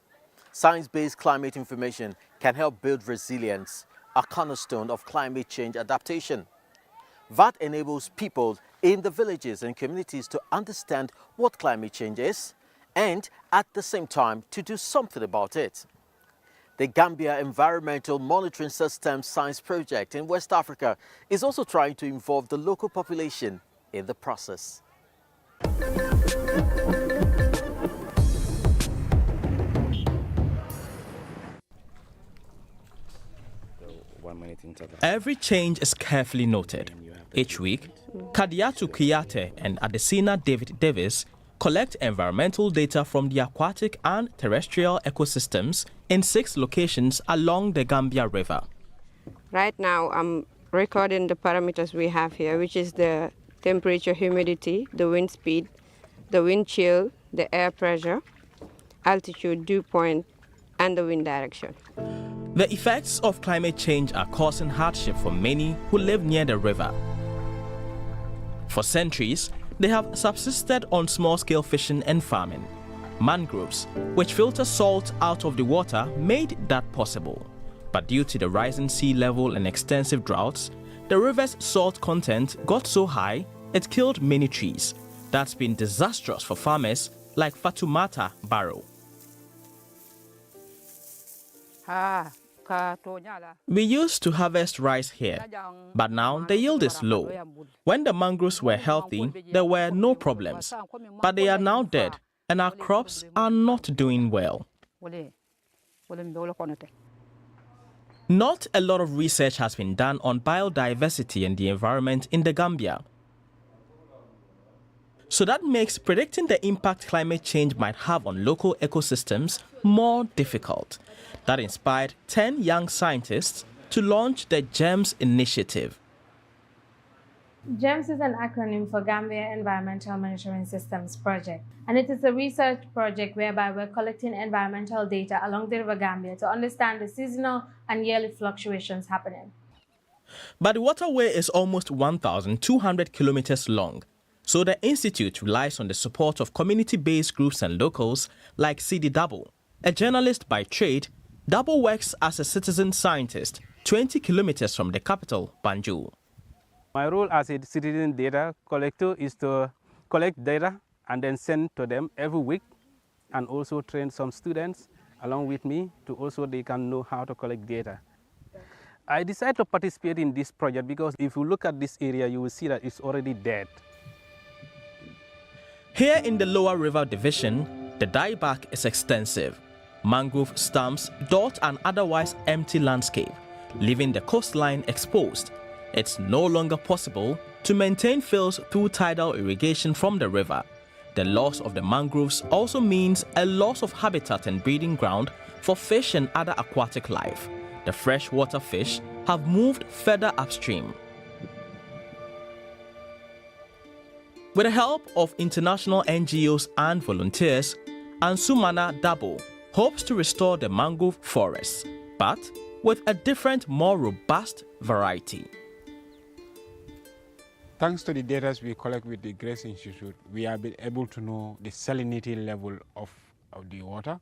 Science-based climate information can help build resilience, a cornerstone of climate change adaptation. That enables people in the villages and communities to understand what climate change is, and at the same time to do something about it. The Gambia Environmental Monitoring Systems Science Project in West Africa is also trying to involve the local population in the process. 1 minute interval. Every change is carefully noted. Each week, Kadiatu Kiyate and Adesina David Davis collect environmental data from the aquatic and terrestrial ecosystems in 6 locations along the Gambia River. Right now, I'm recording the parameters we have here, which is the temperature, humidity, the wind speed, the wind chill, the air pressure, altitude, dew point, and the wind direction. The effects of climate change are causing hardship for many who live near the river. For centuries, they have subsisted on small-scale fishing and farming. Mangroves, which filter salt out of the water, made that possible. But due to the rising sea level and extensive droughts, the river's salt content got so high it killed many trees. That's been disastrous for farmers like Fatumata Barrow. We used to harvest rice here, but now the yield is low. When the mangroves were healthy, there were no problems, but they are now dead and our crops are not doing well. Not a lot of research has been done on biodiversity and the environment in the Gambia. So that makes predicting the impact climate change might have on local ecosystems more difficult. That inspired 10 young scientists to launch the GEMS initiative. GEMS is an acronym for Gambia Environmental Monitoring Systems Project, and it is a research project whereby we're collecting environmental data along the River Gambia to understand the seasonal and yearly fluctuations happening. But the waterway is almost 1,200 kilometers long, so the institute relies on the support of community-based groups and locals like CD Double. A journalist by trade, Double works as a citizen scientist 20 kilometers from the capital, Banjul. My role as a citizen data collector is to collect data and then send to them every week, and also train some students along with me to also they can know how to collect data. I decided to participate in this project because if you look at this area, you will see that it's already dead. Here in the Lower River Division, the dieback is extensive. Mangrove stumps dot an otherwise empty landscape, leaving the coastline exposed. It's no longer possible to maintain fields through tidal irrigation from the river. The loss of the mangroves also means a loss of habitat and breeding ground for fish and other aquatic life. The freshwater fish have moved further upstream. With the help of international NGOs and volunteers, Ansumana Dabo hopes to restore the mangrove forests, but with a different, more robust variety. Thanks to the data we collect with the Grace Institute, we have been able to know the salinity level of the water.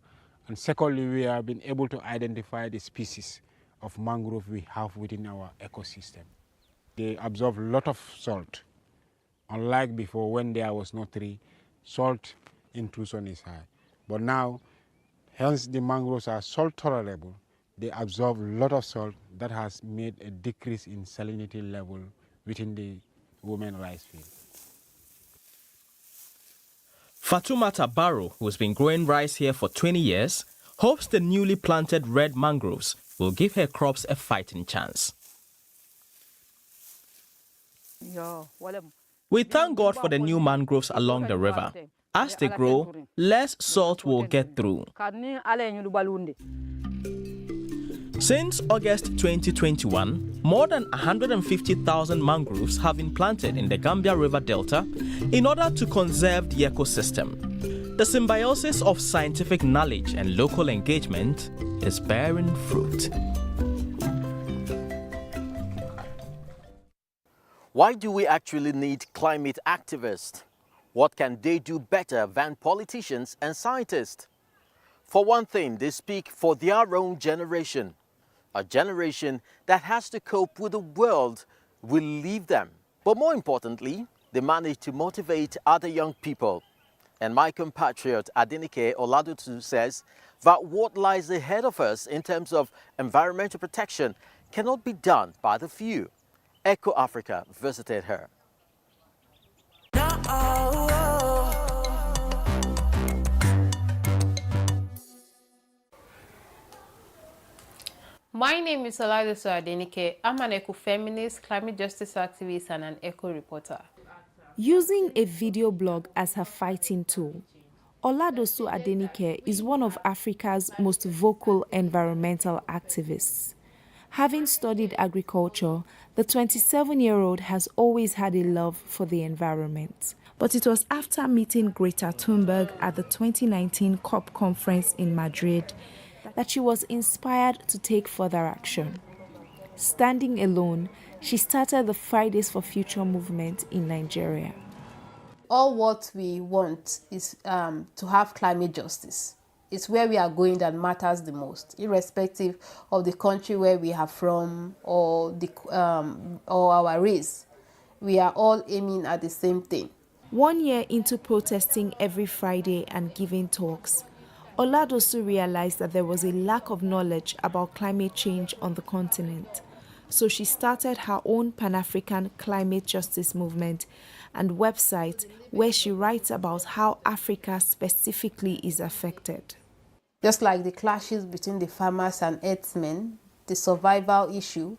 And secondly, we have been able to identify the species of mangrove we have within our ecosystem. They absorb a lot of salt. Unlike before when there was no tree, salt intrusion is high. But now, hence the mangroves are salt tolerable. They absorb a lot of salt that has made a decrease in salinity level within the women rice field. Fatumata Barrow, who's been growing rice here for 20 years, hopes the newly planted red mangroves will give her crops a fighting chance. We thank God for the new mangroves along the river. As they grow, less salt will get through. Since August 2021, more than 150,000 mangroves have been planted in the Gambia River Delta in order to conserve the ecosystem. The symbiosis of scientific knowledge and local engagement is bearing fruit. Why do we actually need climate activists? What can they do better than politicians and scientists? For one thing, they speak for their own generation, a generation that has to cope with the world will leave them. But more importantly, they manage to motivate other young people. And my compatriot Adenike Oladotu says that what lies ahead of us in terms of environmental protection cannot be done by the few. Echo Africa visited her. My name is Oladosu Adenike. I'm an eco-feminist, climate justice activist, and an eco reporter. Using a video blog as her fighting tool, Oladosu Adenike is one of Africa's most vocal environmental activists. Having studied agriculture, the 27-year-old has always had a love for the environment. But it was after meeting Greta Thunberg at the 2019 COP conference in Madrid that she was inspired to take further action. Standing alone, she started the Fridays for Future movement in Nigeria. All what we want is to have climate justice. It's where we are going that matters the most, irrespective of the country where we are from or our race. We are all aiming at the same thing. 1 year into protesting every Friday and giving talks, Oladosu realized that there was a lack of knowledge about climate change on the continent. So she started her own Pan-African climate justice movement and website where she writes about how Africa specifically is affected. Just like the clashes between the farmers and herdsmen, the survival issue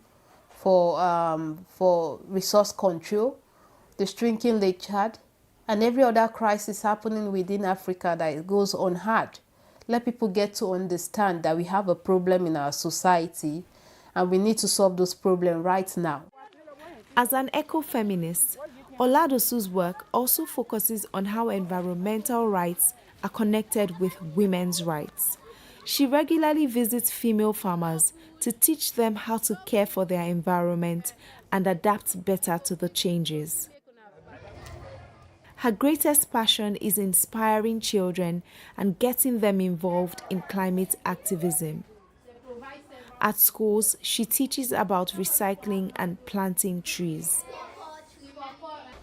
for resource control, the shrinking Lake Chad, and every other crisis happening within Africa that goes unheard. Let people get to understand that we have a problem in our society and we need to solve those problems right now. As an eco-feminist, Oladosu's work also focuses on how environmental rights are connected with women's rights. She regularly visits female farmers to teach them how to care for their environment and adapt better to the changes. Her greatest passion is inspiring children and getting them involved in climate activism. At schools, she teaches about recycling and planting trees.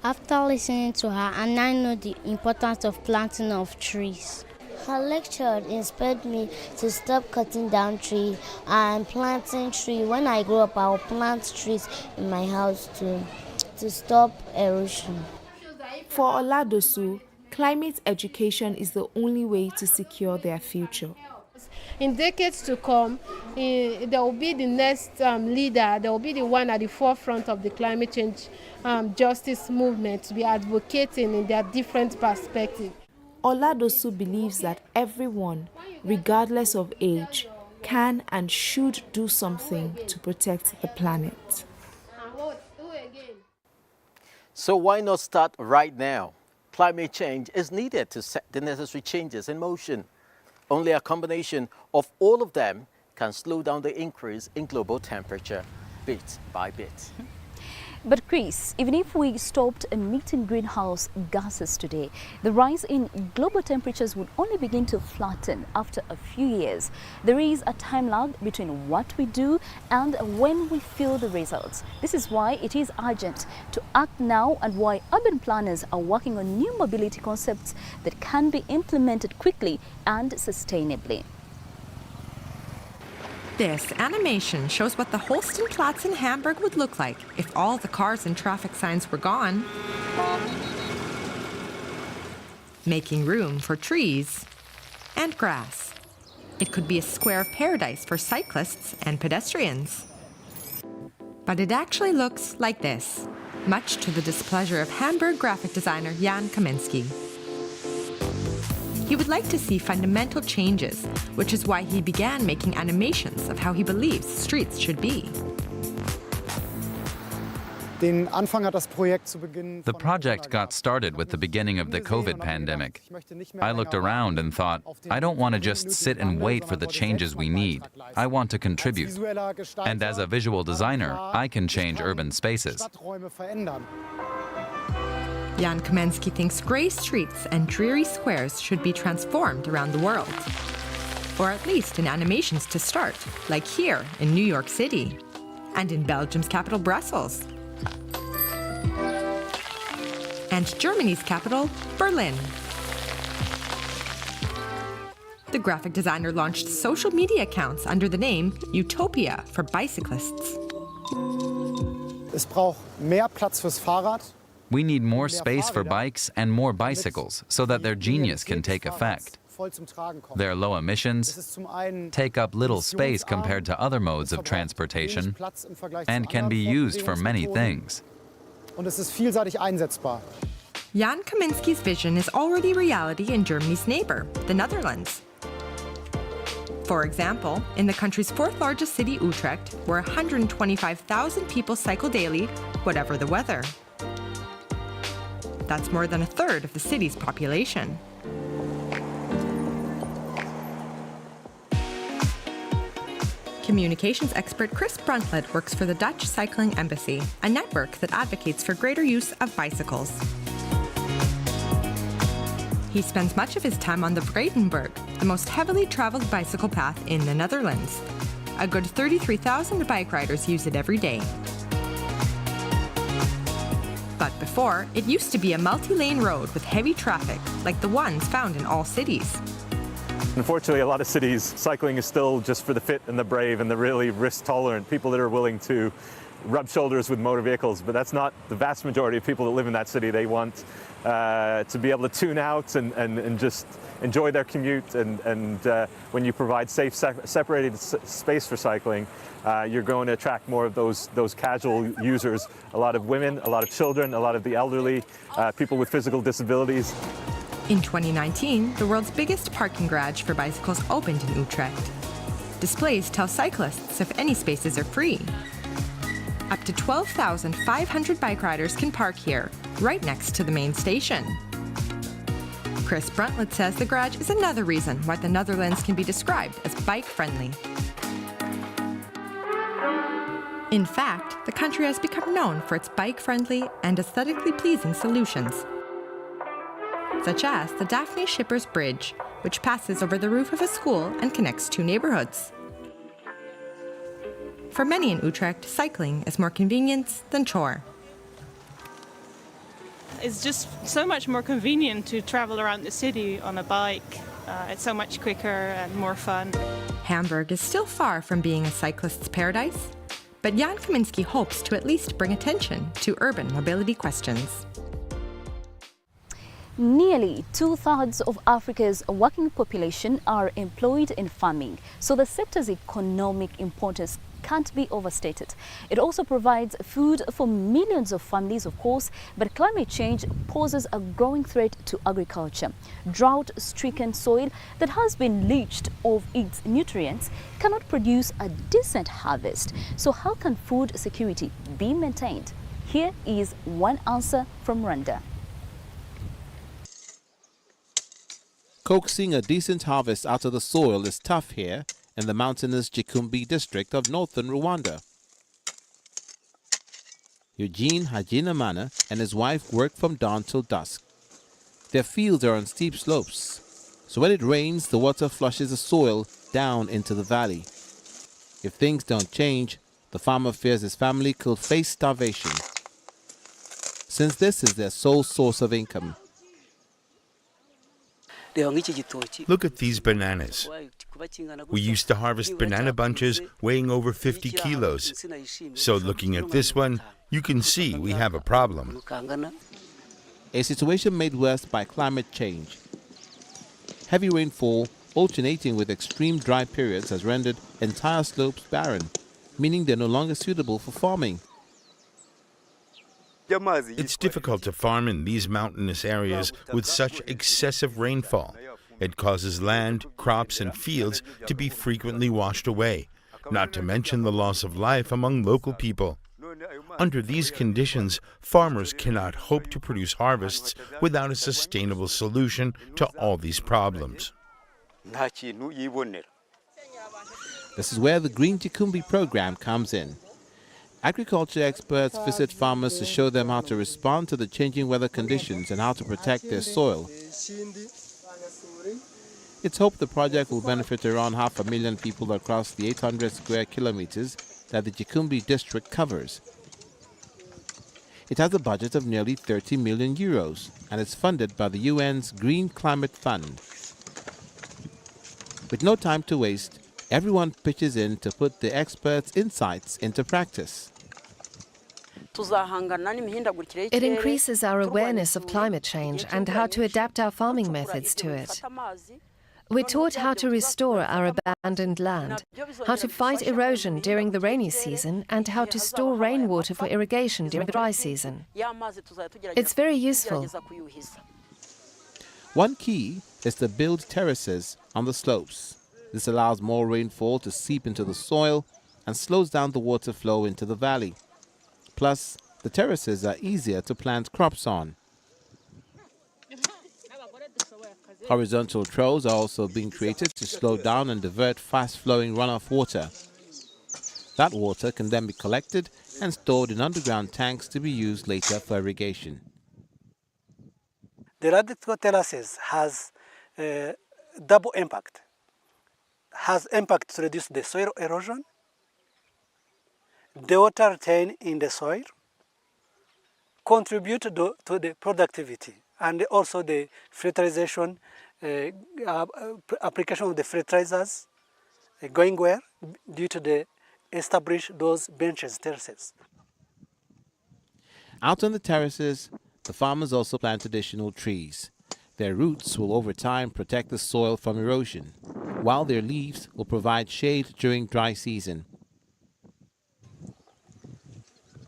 After listening to her, and I know the importance of planting of trees. Her lecture inspired me to stop cutting down trees and planting trees. When I grow up, I will plant trees in my house to stop erosion. For Oladosu, climate education is the only way to secure their future. In decades to come, there will be the next leader, there will be the one at the forefront of the climate change justice movement to be advocating in their different perspectives. Oladosu believes that everyone, regardless of age, can and should do something to protect the planet. So why not start right now? Climate change is needed to set the necessary changes in motion. Only a combination of all of them can slow down the increase in global temperature bit by bit. But Chris, even if we stopped emitting greenhouse gases today, the rise in global temperatures would only begin to flatten after a few years. There is a time lag between what we do and when we feel the results. This is why it is urgent to act now and why urban planners are working on new mobility concepts that can be implemented quickly and sustainably. This animation shows what the Holstenplatz in Hamburg would look like if all the cars and traffic signs were gone, making room for trees and grass. It could be a square of paradise for cyclists and pedestrians. But it actually looks like this, much to the displeasure of Hamburg graphic designer Jan Kaminsky. He would like to see fundamental changes, which is why he began making animations of how he believes streets should be. The project got started with the beginning of the COVID pandemic. I looked around and thought, I don't want to just sit and wait for the changes we need. I want to contribute. And as a visual designer, I can change urban spaces. Jan Kaminsky thinks gray streets and dreary squares should be transformed around the world. Or at least in animations to start, like here in New York City, and in Belgium's capital, Brussels, and Germany's capital, Berlin. The graphic designer launched social media accounts under the name Utopia for bicyclists. We need more space for bikes and more bicycles so that their genius can take effect. Their low emissions take up little space compared to other modes of transportation and can be used for many things. Jan Kaminsky's vision is already reality in Germany's neighbor, the Netherlands. For example, in the country's fourth largest city, Utrecht, where 125,000 people cycle daily, whatever the weather. That's more than a third of the city's population. Communications expert Chris Bruntlett works for the Dutch Cycling Embassy, a network that advocates for greater use of bicycles. He spends much of his time on the Breitenberg, the most heavily traveled bicycle path in the Netherlands. A good 33,000 bike riders use it every day. But before, it used to be a multi-lane road with heavy traffic, like the ones found in all cities. Unfortunately, a lot of cities, cycling is still just for the fit and the brave and the really risk-tolerant people that are willing to rub shoulders with motor vehicles, but that's not the vast majority of people that live in that city. They want to be able to tune out and just enjoy their commute. And when you provide safe, separated space for cycling, you're going to attract more of those casual users, a lot of women, a lot of children, a lot of the elderly, people with physical disabilities. In 2019, the world's biggest parking garage for bicycles opened in Utrecht. Displays tell cyclists if any spaces are free. Up to 12,500 bike riders can park here, right next to the main station. Chris Bruntlett says the garage is another reason why the Netherlands can be described as bike-friendly. In fact, the country has become known for its bike-friendly and aesthetically pleasing solutions, such as the Daphne Schippers Bridge, which passes over the roof of a school and connects two neighborhoods. For many in Utrecht, cycling is more convenience than chore. It's just so much more convenient to travel around the city on a bike. It's so much quicker and more fun. Hamburg is still far from being a cyclist's paradise, but Jan Kaminsky hopes to at least bring attention to urban mobility questions. Nearly 2/3 of Africa's working population are employed in farming, so the sector's economic importance can't be overstated. It also provides food for millions of families, of course, but climate change poses a growing threat to agriculture. Drought-stricken soil that has been leached of its nutrients cannot produce a decent harvest. So how can food security be maintained? Here is one answer from Rwanda. Coaxing a decent harvest out of the soil is tough here in the mountainous Gikumbi district of northern Rwanda. Eugene Hajinamana and his wife work from dawn till dusk. Their fields are on steep slopes, so when it rains, the water flushes the soil down into the valley. If things don't change, the farmer fears his family could face starvation, since this is their sole source of income. Look at these bananas. We used to harvest banana bunches weighing over 50 kilos. So looking at this one, you can see we have a problem. A situation made worse by climate change. Heavy rainfall alternating with extreme dry periods has rendered entire slopes barren, meaning they're no longer suitable for farming. It's difficult to farm in these mountainous areas with such excessive rainfall. It causes land, crops, and fields to be frequently washed away, not to mention the loss of life among local people. Under these conditions, farmers cannot hope to produce harvests without a sustainable solution to all these problems. This is where the Green Gikumbi program comes in. Agriculture experts visit farmers to show them how to respond to the changing weather conditions and how to protect their soil. It's hoped the project will benefit around 500,000 people across the 800 square kilometers that the Gikumbi district covers. It has a budget of nearly 30 million euros and is funded by the UN's Green Climate Fund. With no time to waste, everyone pitches in to put the experts' insights into practice. It increases our awareness of climate change and how to adapt our farming methods to it. We're taught how to restore our abandoned land, how to fight erosion during the rainy season, and how to store rainwater for irrigation during the dry season. It's very useful. One key is to build terraces on the slopes. This allows more rainfall to seep into the soil and slows down the water flow into the valley. Plus, the terraces are easier to plant crops on. Horizontal troughs are also being created to slow down and divert fast-flowing runoff water. That water can then be collected and stored in underground tanks to be used later for irrigation. The radical terraces has double impact. Has impact to reduce the soil erosion, the water retained in the soil, contribute to the productivity, and also the fertilization, application of the fertilizers going where due to the establish those benches, terraces. Out on the terraces, the farmers also plant additional trees. Their roots will over time protect the soil from erosion, while their leaves will provide shade during dry season.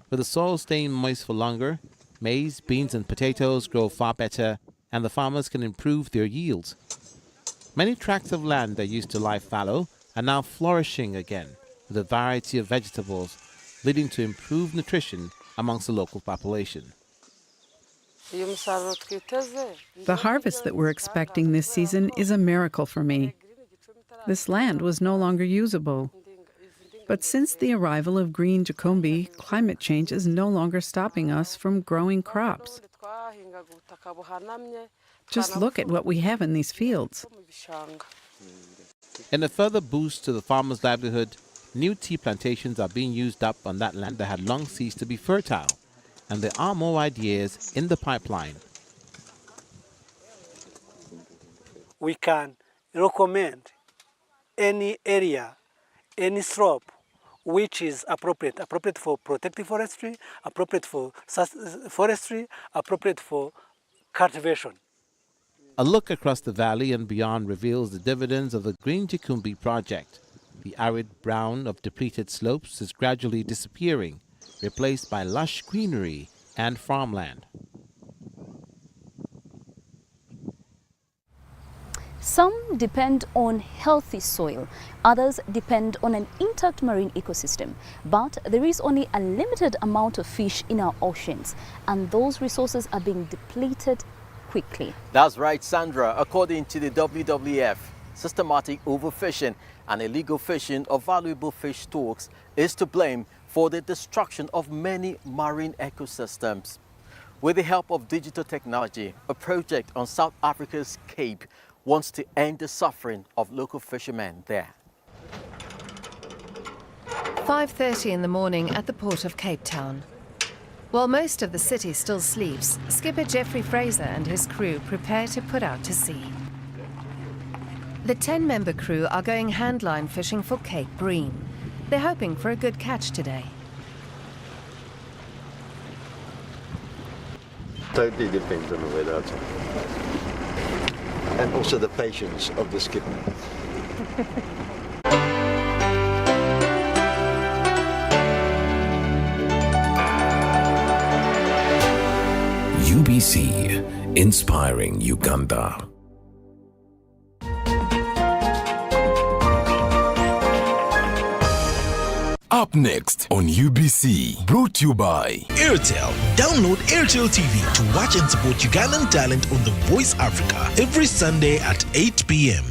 With the soil staying moist for longer, maize, beans and potatoes grow far better, and the farmers can improve their yields. Many tracts of land that used to lie fallow are now flourishing again with a variety of vegetables, leading to improved nutrition amongst the local population. The harvest that we're expecting this season is a miracle for me. This land was no longer usable. But since the arrival of Green Gikumbi, climate change is no longer stopping us from growing crops. Just look at what we have in these fields. In a further boost to the farmers' livelihood, new tea plantations are being used up on that land that had long ceased to be fertile, and there are more ideas in the pipeline. We can recommend any area, any slope which is appropriate for protective forestry, appropriate for forestry, appropriate for cultivation. A look across the valley and beyond reveals the dividends of the Green Gicumbi project. The arid brown of depleted slopes is gradually disappearing, replaced by lush greenery and farmland. Some depend on healthy soil, others depend on an intact marine ecosystem. But there is only a limited amount of fish in our oceans, and those resources are being depleted quickly. That's right, Sandra. According to the WWF, systematic overfishing and illegal fishing of valuable fish stocks is to blame for the destruction of many marine ecosystems. With the help of digital technology, a project on South Africa's Cape wants to end the suffering of local fishermen there. 5:30 in the morning at the port of Cape Town. While most of the city still sleeps, skipper Jeffrey Fraser and his crew prepare to put out to sea. The 10-member crew are going handline fishing for Cape Bream. They're hoping for a good catch today. Totally depends on the weather outside. And also the patience of the skipper. UBC, inspiring Uganda. Up next on UBC, brought to you by Airtel. Download Airtel TV to watch and support Ugandan talent on The Voice Africa every Sunday at 8 p.m.